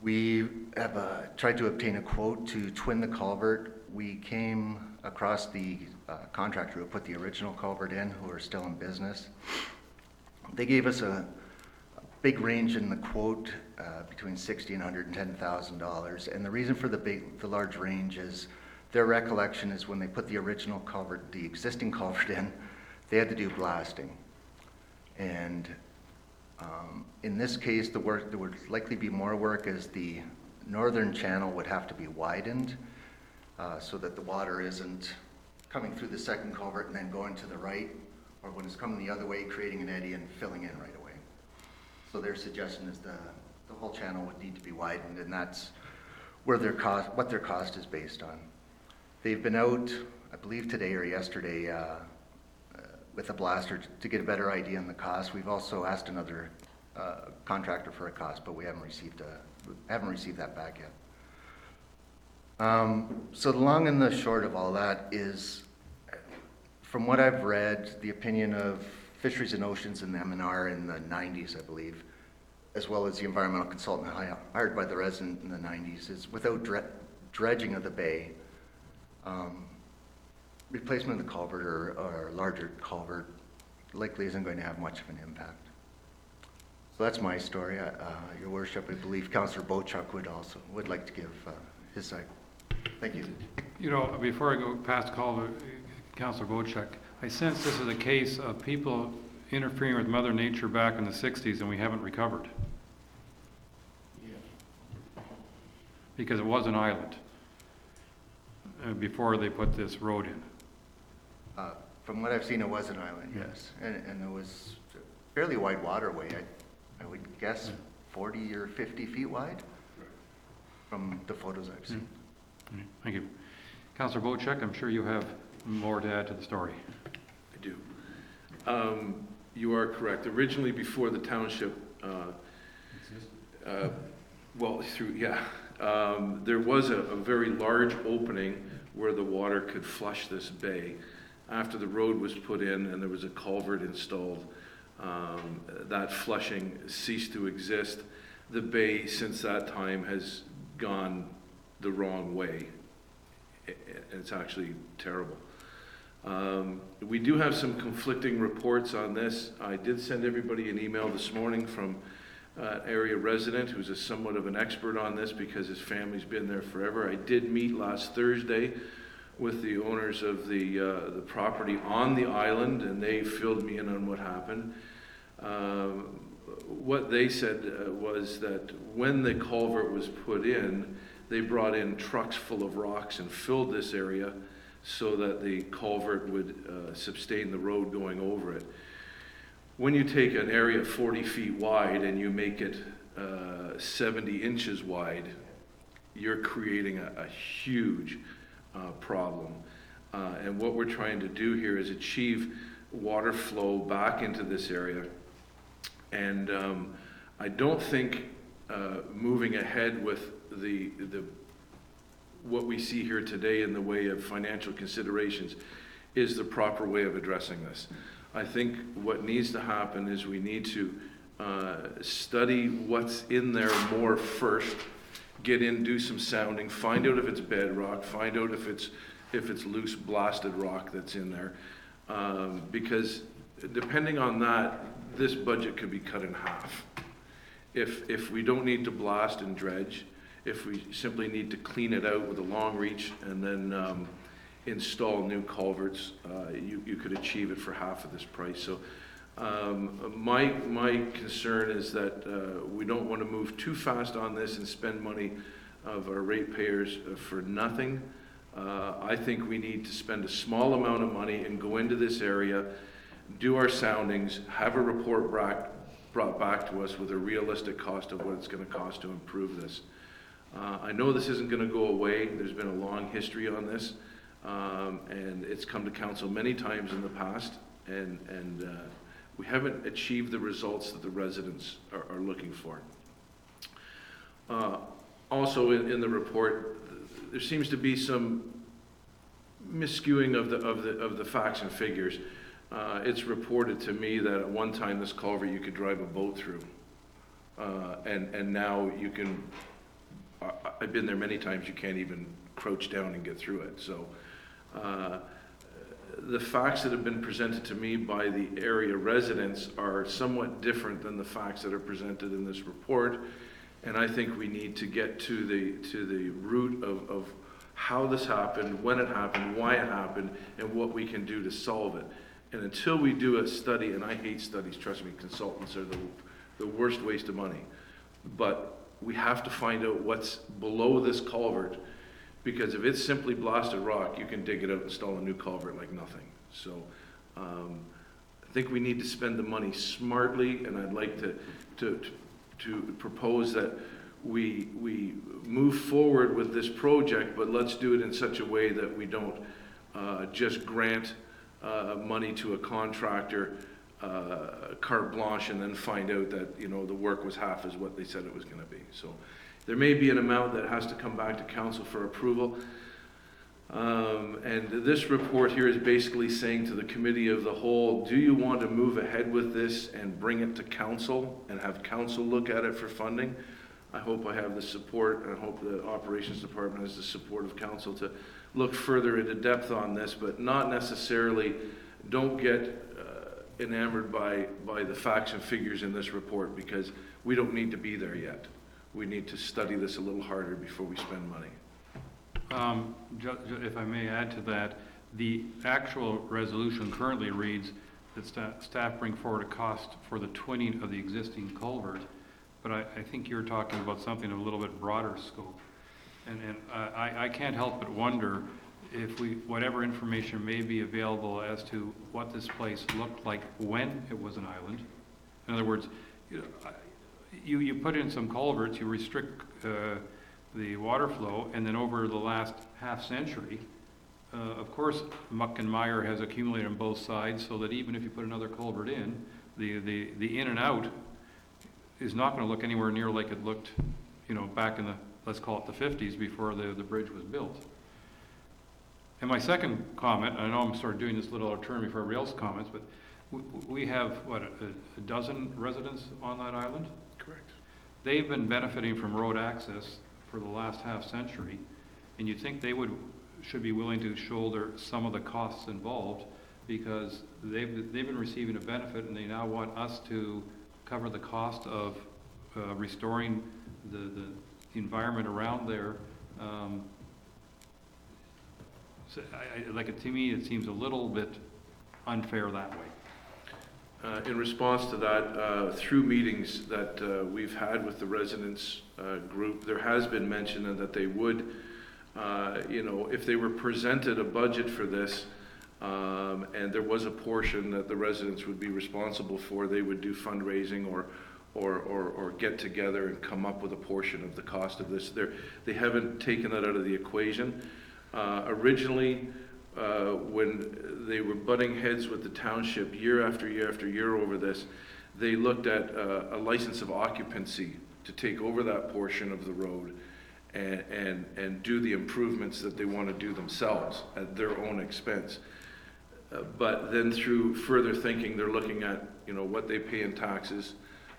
we have tried to obtain a quote to twin the culvert. We came across the contractor who put the original culvert in, who are still in business. They gave us a big range in the quote, between $60,000 and $110,000. And the reason for the large range is their recollection is when they put the original culvert, the existing culvert in, they had to do blasting. And in this case, there would likely be more work, as the northern channel would have to be widened so that the water isn't coming through the second culvert and then going to the right, or when it's coming the other way, creating an eddy and filling in right away. So their suggestion is the whole channel would need to be widened, and that's where what their cost is based on. They've been out, I believe today or yesterday, with a blaster to get a better idea on the cost. We've also asked another contractor for a cost, but we haven't received that back yet. So the long and the short of all that is, from what I've read, the opinion of Fisheries and Oceans and the M&R in the 90s, I believe, as well as the environmental consultant hired by the resident in the 90s, is without dredging of the bay, replacement of the culvert or a larger culvert likely isn't going to have much of an impact. So that's my story. Your Worship, I believe Councillor Bochuk would like to give his side. Thank you. You know, before I go past Councilor Wojcik, I sense this is a case of people interfering with Mother Nature back in the 60s and we haven't recovered. Because it was an island before they put this road in. From what I've seen, it was an island, yes. And it was a fairly wide waterway. I would guess 40 or 50 feet wide from the photos I've seen. Thank you. Councilor Wojcik, I'm sure you have more to add to the story. I do. You are correct. Originally, before the township, there was a very large opening where the water could flush this bay. After the road was put in and there was a culvert installed, that flushing ceased to exist. The bay, since that time, has gone the wrong way. It's actually terrible. We do have some conflicting reports on this. I did send everybody an email this morning from an area resident who's somewhat of an expert on this because his family's been there forever. I did meet last Thursday with the owners of the property on the island, and they filled me in on what happened. What they said was that when the culvert was put in, they brought in trucks full of rocks and filled this area so that the culvert would sustain the road going over it. When you take an area 40 feet wide and you make it 70 inches wide, you're creating a huge problem. And what we're trying to do here is achieve water flow back into this area. And I don't think moving ahead with what we see here today in the way of financial considerations is the proper way of addressing this. I think what needs to happen is we need to study what's in there more first, get in, do some sounding, find out if it's bedrock, find out if it's loose blasted rock that's in there, because depending on that, this budget could be cut in half. If we don't need to blast and dredge, if we simply need to clean it out with a long reach and then install new culverts, you could achieve it for half of this price. So my concern is that we don't want to move too fast on this and spend money of our ratepayers for nothing. I think we need to spend a small amount of money and go into this area, do our soundings, have a report brought back to us with a realistic cost of what it's going to cost to improve this. I know this isn't going to go away. There's been a long history on this, and it's come to council many times in the past, and we haven't achieved the results that the residents are looking for. Also in the report, there seems to be some miscuing of the facts and figures. It's reported to me that at one time this culvert you could drive a boat through, and now you can. I've been there many times. You can't even crouch down and get through it. So the facts that have been presented to me by the area residents are somewhat different than the facts that are presented in this report. And I think we need to get to the root of how this happened, when it happened, why it happened, and what we can do to solve it. And until we do a study, and I hate studies, trust me, consultants are the worst waste of money. But we have to find out what's below this culvert, because if it's simply blasted rock, you can dig it out and install a new culvert like nothing. So I think we need to spend the money smartly, and I'd like to propose that we move forward with this project, but let's do it in such a way that we don't just grant money to a contractor carte blanche and then find out that the work was half as what they said it was going to be. So there may be an amount that has to come back to council for approval. And this report here is basically saying to the committee of the whole, do you want to move ahead with this and bring it to council and have council look at it for funding? I hope I have the support, and I hope the operations department has the support of council to look further into depth on this, but not necessarily, don't get enamored by the facts and figures in this report, because we don't need to be there yet. We need to study this a little harder before we spend money. If I may add to that, The actual resolution currently reads that staff bring forward a cost for the twinning of the existing culvert, but I think you're talking about something of a little bit broader scope. And I can't help but wonder if whatever information may be available as to what this place looked like when it was an island. In other words, you put in some culverts, you restrict the water flow, and then over the last half century, of course, muck and mire has accumulated on both sides, so that even if you put another culvert in, the in and out is not going to look anywhere near like it looked, back in the, let's call it the 50s, before the bridge was built. And my second comment, I know I'm sort of doing this a little out of turn before everybody else comments, but we have, what, a dozen residents on that island? Correct. They've been benefiting from road access for the last half century, and you'd think they should be willing to shoulder some of the costs involved, because they've been receiving a benefit, and they now want us to cover the cost of restoring the environment around there. So to me, it seems a little bit unfair that way. In response to that, through meetings that we've had with the residents group, there has been mention that they would, if they were presented a budget for this, and there was a portion that the residents would be responsible for, they would do fundraising or get together and come up with a portion of the cost of this. They haven't taken that out of the equation. Originally, when they were butting heads with the township year after year after year over this, they looked at a license of occupancy to take over that portion of the road and do the improvements that they want to do themselves at their own expense. But then through further thinking, they're looking at what they pay in taxes,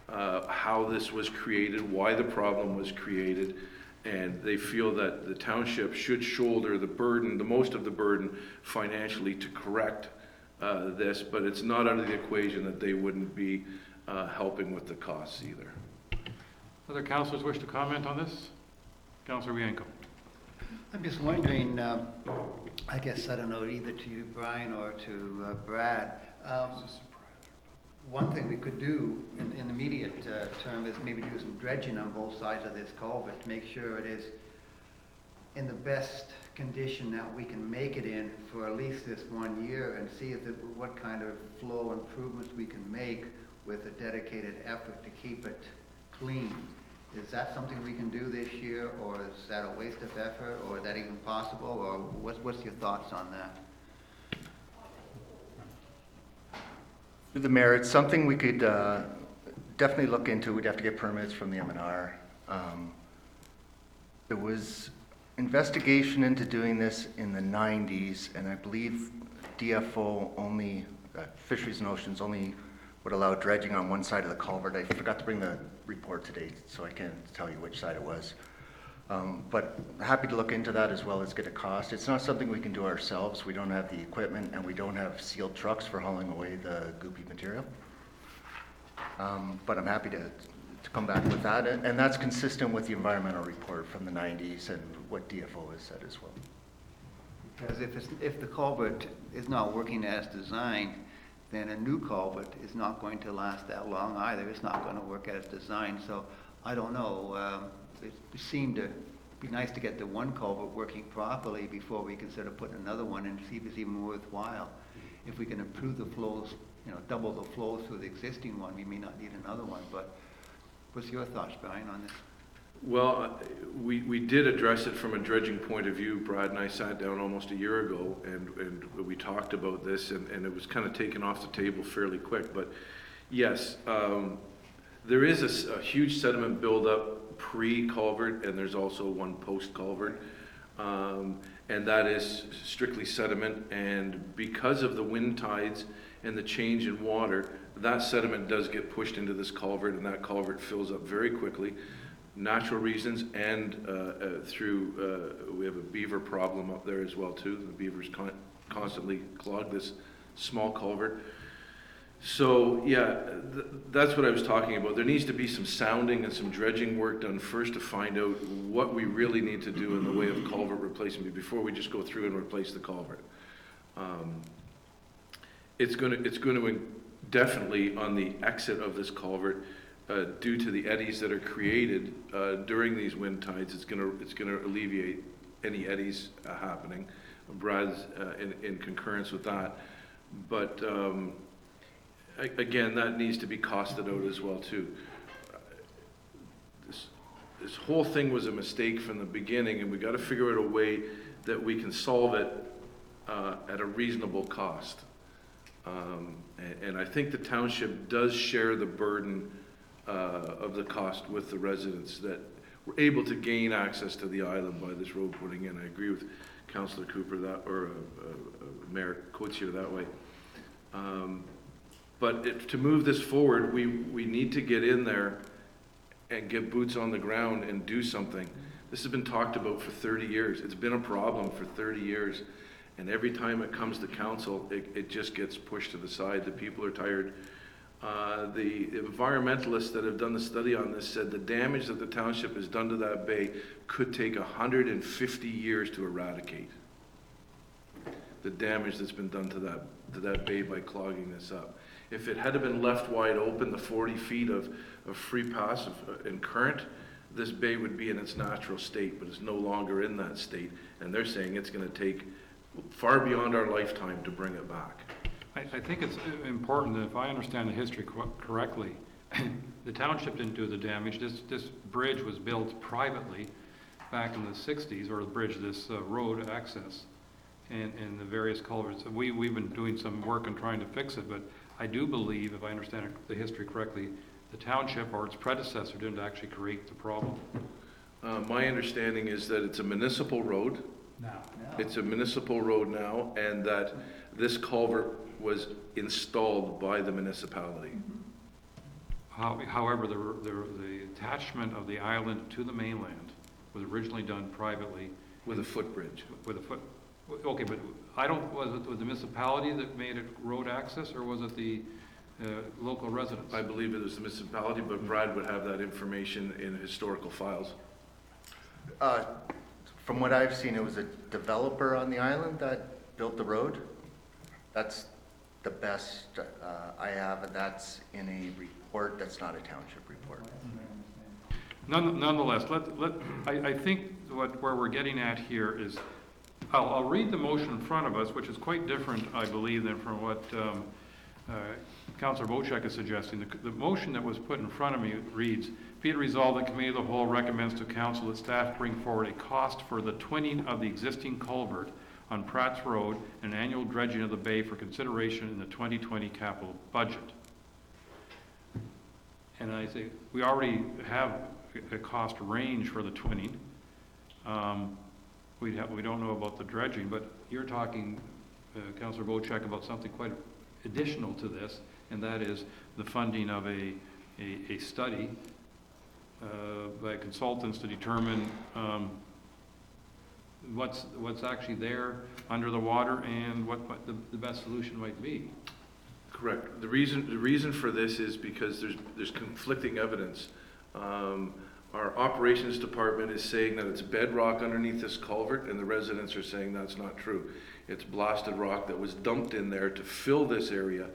how this was created, why the problem was created, and they feel that the township should shoulder the burden, the most of the burden financially to correct this, but it's not out of the equation that they wouldn't be helping with the costs either. Other councillors wish to comment on this? Councillor Bianco. I'm just wondering, I guess, I don't know, either to you, Brian, or to Brad, one thing we could do in the immediate term is maybe do some dredging on both sides of this culvert to make sure it is in the best condition that we can make it in for at least this 1 year, and see what kind of flow improvements we can make with a dedicated effort to keep it clean. Is that something we can do this year, or is that a waste of effort, or is that even possible, or what's your thoughts on that? Through the mayor, it's something we could definitely look into. We'd have to get permits from the M&R. There was investigation into doing this in the 90s, and I believe DFO only, Fisheries and Oceans only would allow dredging on one side of the culvert. I forgot to bring the report today, so I can't tell you which side it was. But happy to look into that as well as get a cost. It's not something we can do ourselves. We don't have the equipment, and we don't have sealed trucks for hauling away the goopy material. But I'm happy to come back with that, and that's consistent with the environmental report from the 90s and what DFO has said as well. Because if the culvert is not working as designed, then a new culvert is not going to last that long either. It's not going to work as designed. So I don't know. It seemed to be nice to get the one culvert working properly before we consider putting another one in, see if it's even worthwhile. If we can improve the flows, double the flows through the existing one, we may not need another one. But what's your thoughts, Brian, on this? Well, we did address it from a dredging point of view. Brad and I sat down almost a year ago, and we talked about this, and it was kind of taken off the table fairly quick. But yes, there is a huge sediment buildup pre-culvert, and there's also one post-culvert, and that is strictly sediment. And because of the wind tides and the change in water, that sediment does get pushed into this culvert, and that culvert fills up very quickly. Natural reasons, and through we have a beaver problem up there as well too. The beavers constantly clog this small culvert. So yeah, that's what I was talking about. There needs to be some sounding and some dredging work done first to find out what we really need to do in the way of culvert replacement before we just go through and replace the culvert. It's going to definitely on the exit of this culvert, due to the eddies that are created during these wind tides, it's going to alleviate any eddies happening. Brad's in concurrence with that, but again, that needs to be costed out as well too. This whole thing was a mistake from the beginning, and we got to figure out a way that we can solve it at a reasonable cost. And I think the township does share the burden of the cost with the residents that were able to gain access to the island by this road putting in. I agree with Councillor Cooper or Mayor Coates here that way. But to move this forward, we need to get in there and get boots on the ground and do something. This has been talked about for 30 years. It's been a problem for 30 years. And every time it comes to council, it just gets pushed to the side. The people are tired. The environmentalists that have done the study on this said the damage that the township has done to that bay could take 150 years to eradicate. The damage that's been done to that bay by clogging this up. If it had been left wide open, the 40 feet of free pass and current, this bay would be in its natural state, but it's no longer in that state. And they're saying it's going to take far beyond our lifetime to bring it back. I think it's important that if I understand the history correctly, the township didn't do the damage. This bridge was built privately back in the 60s, or the bridge, this road access, and the various culverts. We've been doing some work on trying to fix it, but I do believe, if I understand the history correctly, the township or its predecessor didn't actually create the problem. My understanding is that it's a municipal road. It's a municipal road now, and that this culvert was installed by the municipality. However, the attachment of the island to the mainland was originally done privately. With a footbridge. Okay, but was it the municipality that made it road access, or was it the local residents? I believe it was the municipality, but Brad would have that information in historical files. From what I've seen, it was a developer on the island that built the road. That's the best I have, and that's in a report that's not a township report. Nonetheless, I think where we're getting at here is, I'll read the motion in front of us, which is quite different, I believe, than from what Councillor Bocek is suggesting. The motion that was put in front of me reads, be it resolved that Committee of the Whole recommends to Council that staff bring forward a cost for the twinning of the existing culvert on Pratt's Road and annual dredging of the bay for consideration in the 2020 capital budget. And I say, we already have a cost range for the twinning. We don't know about the dredging, but you're talking, Councillor Bocek, about something quite additional to this, and that is the funding of a study by consultants to determine what's actually there under the water and what the best solution might be. Correct. The reason for this is because there's conflicting evidence. Our operations department is saying that it's bedrock underneath this culvert, and the residents are saying that's not true. It's blasted rock that was dumped in there to fill this area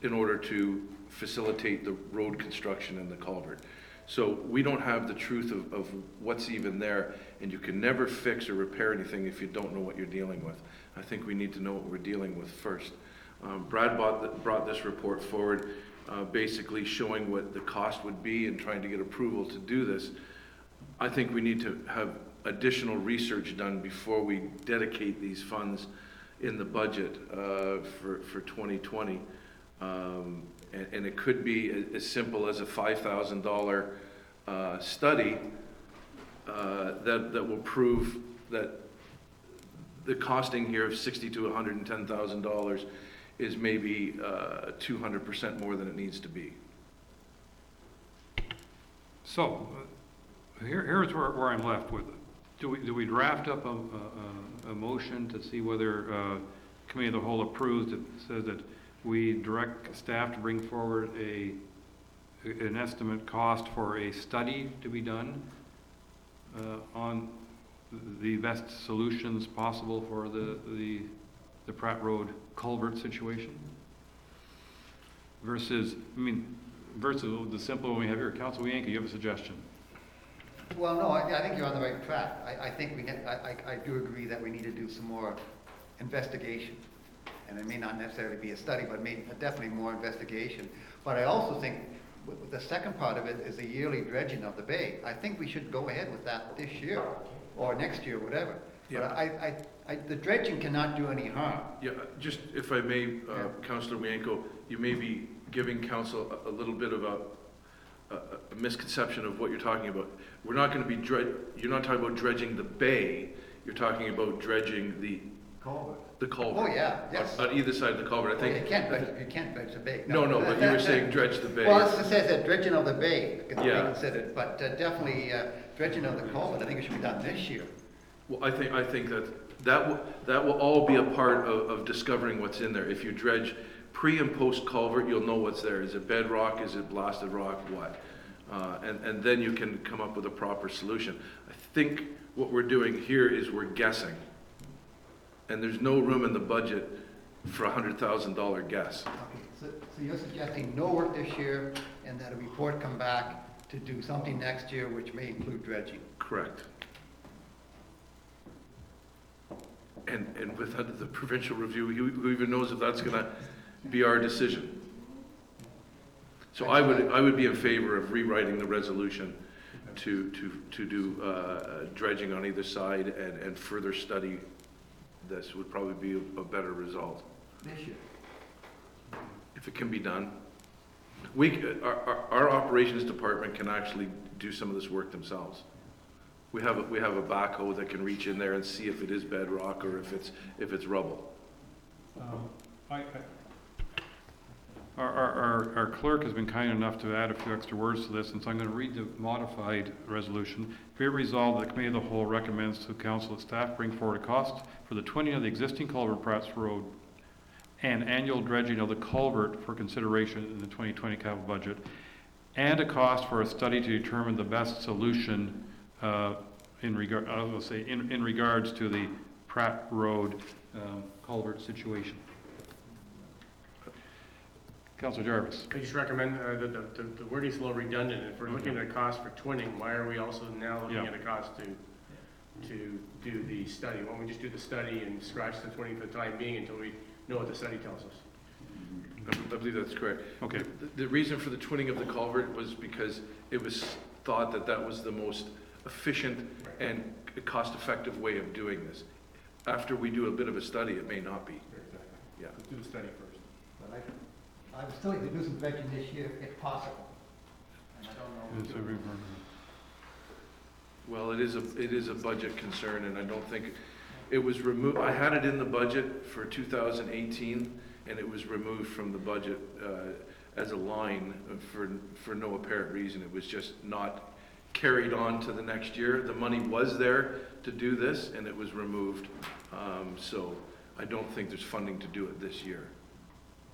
in order to facilitate the road construction in the culvert. So we don't have the truth of what's even there, and you can never fix or repair anything if you don't know what you're dealing with. I think we need to know what we're dealing with first. Brad brought this report forward, basically showing what the cost would be and trying to get approval to do this. I think we need to have additional research done before we dedicate these funds in the budget for 2020. And it could be as simple as a $5,000 study that will prove that the costing here of $60,000 to $110,000 is maybe 200% more than it needs to be. So here's where I'm left with it. Do we draft up a motion to see whether Committee of the Whole approves it, says that we direct staff to bring forward an estimate cost for a study to be done on the best solutions possible for the the Pratt Road culvert situation? Versus the simple one we have here. Councilor Wienka, you have a suggestion? Well, no, I think you're on the right track. I think I do agree that we need to do some more investigation. And it may not necessarily be a study, but definitely more investigation. But I also think the second part of it is the yearly dredging of the bay. I think we should go ahead with that this year, or next year, whatever. Yeah. But the dredging cannot do any harm. Yeah, just if I may, Councillor Wienko, you may be giving council a little bit of a misconception of what you're talking about. We're not going to be you're not talking about dredging the bay. You're talking about dredging the Culvert. The culvert. Oh, yeah, yes. On either side of the culvert, I think. You can't dredge the bay. No, but you were saying dredge the bay. Well, it says that dredging of the bay can be Yeah. considered, but definitely dredging of the culvert, I think it should be done this year. Well, I think that will all be a part of discovering what's in there. If you dredge pre and post culvert, you'll know what's there. Is it bedrock? Is it blasted rock? What? And then you can come up with a proper solution. I think what we're doing here is we're guessing. And there's no room in the budget for a $100,000 guess. Okay, so you're suggesting no work this year, and that a report come back to do something next year, which may include dredging? Correct. And with the provincial review, who even knows if that's going to be our decision? So I would be in favor of rewriting the resolution to do dredging on either side and further study. This would probably be a better result. This year. If it can be done. Our operations department can actually do some of this work themselves. We have a backhoe that can reach in there and see if it is bedrock or if it's rubble. Our clerk has been kind enough to add a few extra words to this, and so I'm going to read the modified resolution. Be it resolved that the Committee of the Whole recommends to Council that staff bring forward a cost for the twinning of the existing culvert Pratt's Road and annual dredging of the culvert for consideration in the 2020 capital budget, and a cost for a study to determine the best solution in regards to the Pratt Road culvert situation. Councilor Jarvis. I just recommend the wording's a little redundant. If we're looking at a cost for twinning, why are we also now looking at a cost to do the study? Why don't we just do the study and scratch the twinning for the time being until we know what the study tells us? I believe that's correct. Okay. The reason for the twinning of the culvert was because it was thought that was the most efficient and cost-effective way of doing this. After we do a bit of a study, it may not be. Yeah. Let's do the study first. But I would still like to do some dredging this year if possible. And I don't know. Well, it is a budget concern, and I don't think it was removed. I had it in the budget for 2018, and it was removed from the budget as a line for no apparent reason. It was just not carried on to the next year. The money was there to do this, and it was removed. So I don't think there's funding to do it this year,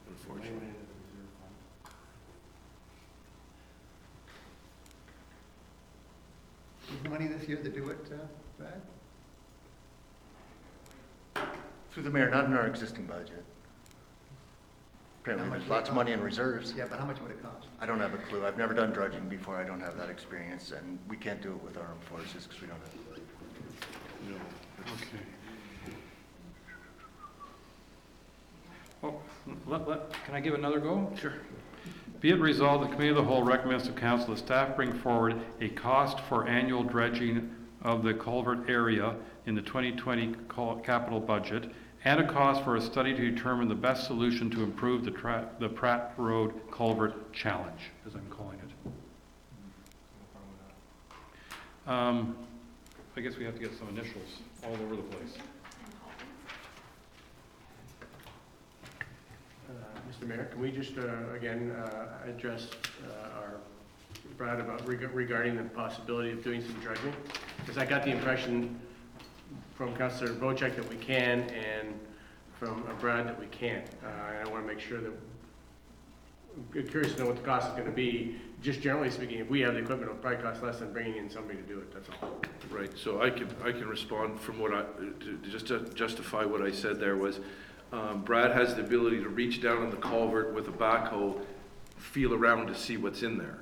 unfortunately. Is there money this year to do it, Brad? Through the mayor, not in our existing budget. Apparently, there's lots of money in reserves. Yeah, but how much would it cost? I don't have a clue. I've never done dredging before. I don't have that experience, and we can't do it with our armed forces because we don't have the money. No. Okay. Well, can I give another go? Sure. Be it resolved, the Committee of the Whole recommends to Council that staff bring forward a cost for annual dredging of the culvert area in the 2020 capital budget, and a cost for a study to determine the best solution to improve the Pratt Road culvert challenge, as I'm calling it. I guess we have to get some initials all over the place. Mr. Mayor, can we just, again, address our Brad about regarding the possibility of doing some dredging? Because I got the impression from Councillor Bocek that we can, and from Brad that we can't. And I want to make sure that, I'm curious to know what the cost is going to be. Just generally speaking, if we have the equipment, it'll probably cost less than bringing in somebody to do it, that's all. Right, so I can respond from what just to justify what I said there was, Brad has the ability to reach down in the culvert with a backhoe, feel around to see what's in there.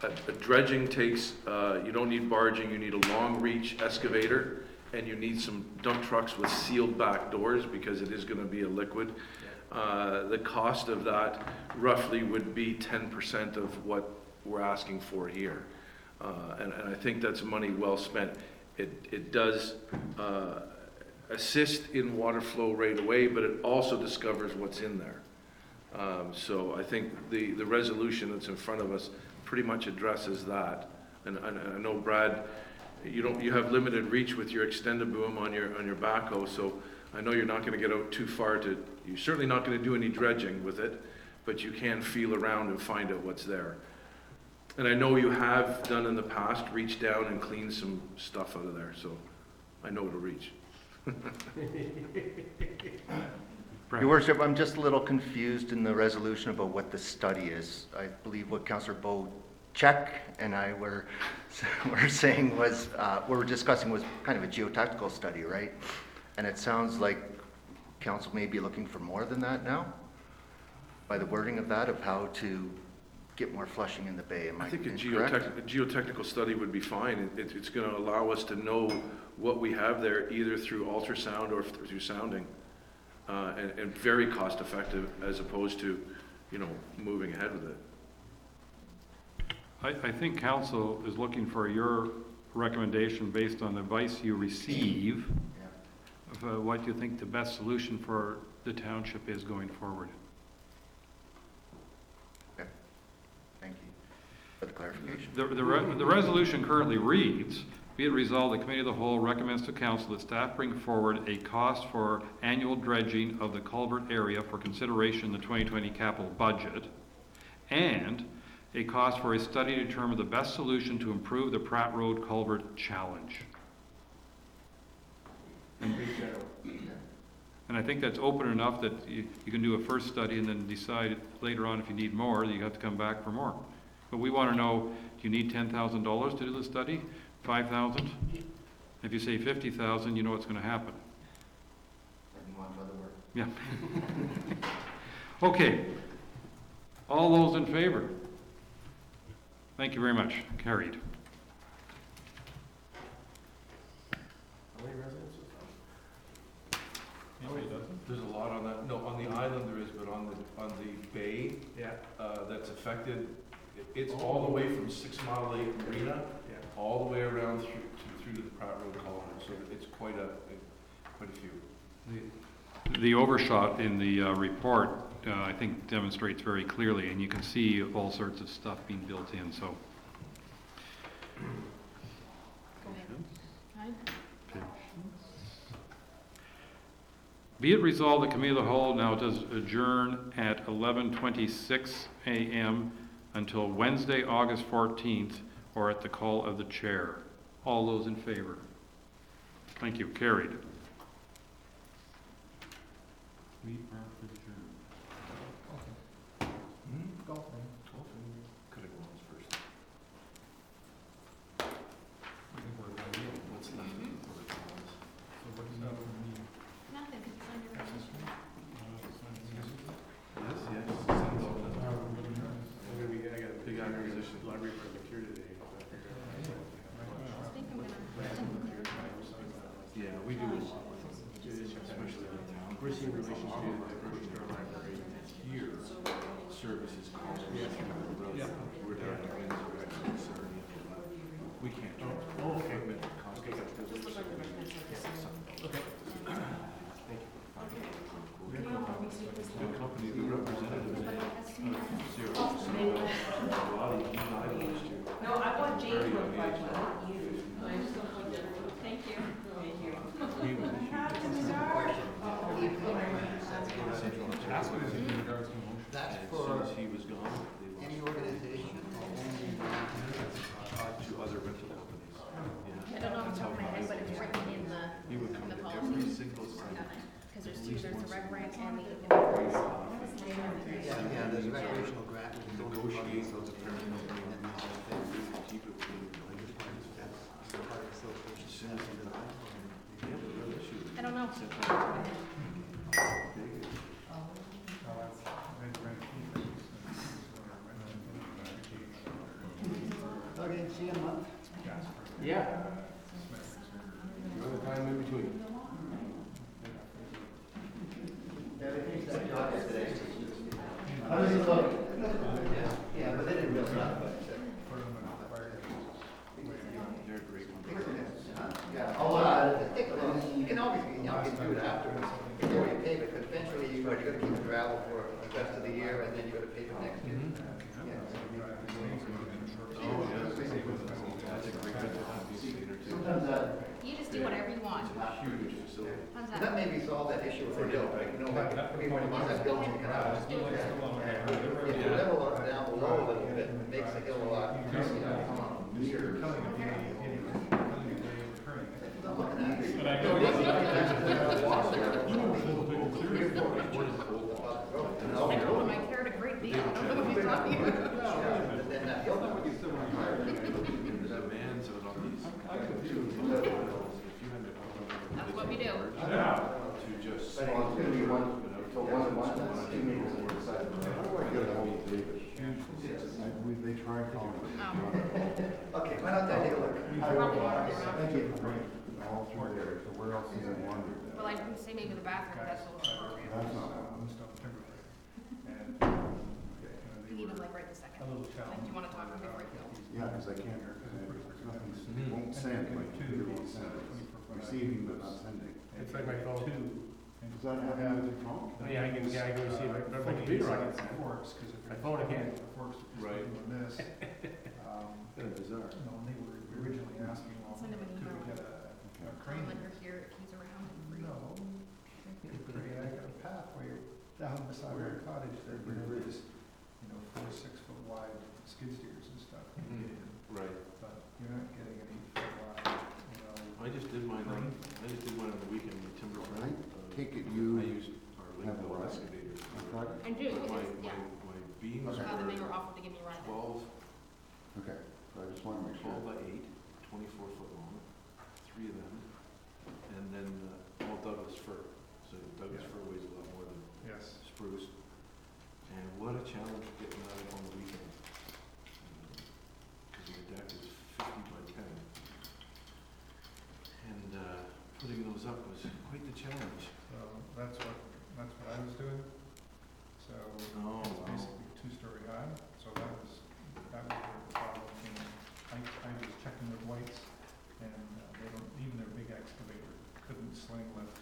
A dredging takes, you don't need barging, you need a long reach excavator, and you need some dump trucks with sealed back doors because it is gonna be a liquid. The cost of that roughly would be 10% of what we're asking for here. And I think that's money well spent. It does assist in water flow right away, but it also discovers what's in there. So I think the resolution that's in front of us pretty much addresses that. And I know, Brad, you have limited reach with your extended boom on your backhoe, so I know you're not gonna get out too far you're certainly not gonna do any dredging with it, but you can feel around and find out what's there. And I know you have done in the past, reached down and cleaned some stuff out of there, so I know it'll reach. Your Worship, I'm just a little confused in the resolution about what the study is. I believe what Councillor Bocheck and I were saying was, we were discussing was kind of a geotechnical study, right? And it sounds like council may be looking for more than that now, by the wording of that, of how to get more flushing in the bay. Am I think a incorrect? geotechnical study would be fine. It's going to allow us to know what we have there, either through ultrasound or through sounding, and very cost effective as opposed to, moving ahead with it. I think council is looking for your recommendation based on the advice you receive of what you think the best solution for the township is going forward. Okay. Thank you for the clarification. The resolution currently reads, be it resolved, the Committee of the Whole recommends to Council that staff bring forward a cost for annual dredging of the culvert area for consideration in the 2020 capital budget, and a cost for a study to determine the best solution to improve the Pratt Road culvert challenge. And I think that's open enough that you can do a first study and then decide later on if you need more, you have to come back for more. But we want to know, do you need $10,000 to do the study? 5,000? If you say 50,000, you know what's going to happen. Yeah. Okay. All those in favor? Thank you very much. Carried. There's a lot on that. No, on the island there is, but on the bay, that's affected. It's all the way from 6 Mile Lake Marina, all the way around through to the Pratt Road culvert. So it's quite a few. The overshot in the report, I think, demonstrates very clearly, and you can see all sorts of stuff being built in. So. Be it resolved, the Committee of the Whole now does adjourn at 11:26 a.m. until Wednesday, August 14th, or at the call of the chair. All those in favor? Thank you. Carried. We are adjourned. Golfing. Could have gone first. What's left? Nothing, because it's on your resolution. Yes. I got a big organization library project here today. Yeah, we do a lot with them, especially in town. We're seeing relation to the grocery store library. Here, services calls. We're down in Windsor, actually, we can't. Oh, okay. Good company, the representative. A lot of you idolize you. No, I want Jane to reply to that. Thank you. That's As for soon as he was gone, they any lost organization or only to other rental companies. I don't know off the top of my head, but it's written in He would the come to policy. every single site. Because there's two, there's the rec grant and the. Yeah, there's a recreational grant. Negotiate those apparently. Keep it clean. I don't know. Yeah, see a month? Yeah. No other time in between. How does it look? Yeah, but they didn't really talk about it. Yeah, take a look. You can always, you can do it afterwards, before you pave it, because eventually you're gonna keep the gravel for the rest of the year, and then you're gonna pave it next year. Sometimes, You just do whatever you want. How's that? that maybe solve that issue with the hill, like, you know, like, everybody wants that hill taken out. Just do it. And if you level it down below a little bit, it makes the hill a lot easier. I'm looking at it. I cared a great deal. I don't know what you're talking about. But then that hill number is still higher. That's what we do. But it's gonna be one, so one, that's 2 meters on the side. They tried to. Okay, why not take a look? Thank you. All through there, so where else is it one? Well, I would say maybe the bathroom, that's a little appropriate. That's not one. You need them like right this second. Like, do you want to talk before you go? Yeah, because I can't, nothing's, it won't send, my computer won't send it. Receiving but not sending. It's like my phone. Does that happen with your phone? Yeah, I can receive it, but my computer I can send. My phone I can't. Right. Bizarre. They were originally asking, well, Send them an could we email. get a crane? Like you're here, if he's around. No. I got a pathway down beside our cottage there, where there is, 4 6-foot wide skid steers and stuff. Right. But you're not getting any foot wide, I just did mine on the weekend with timber I frame. take it you I used our have a Lakeville rest. excavator. And do, My yeah. beams Then they were were offered to give me a ride. 12 Okay, so I just want to make sure. by 8, 24 foot long, 3 of them, and then all Douglas fir. So Douglas fir weighs a lot more than Yes. spruce. And what a challenge getting out of it on the weekend. Because the deck is 50 by 10. And putting those up was quite the challenge. So that's what I was doing. So Oh, it's wow. basically 2-story high, so that was where the problem came. I was checking with White's, and they don't, even their big excavator couldn't sling lift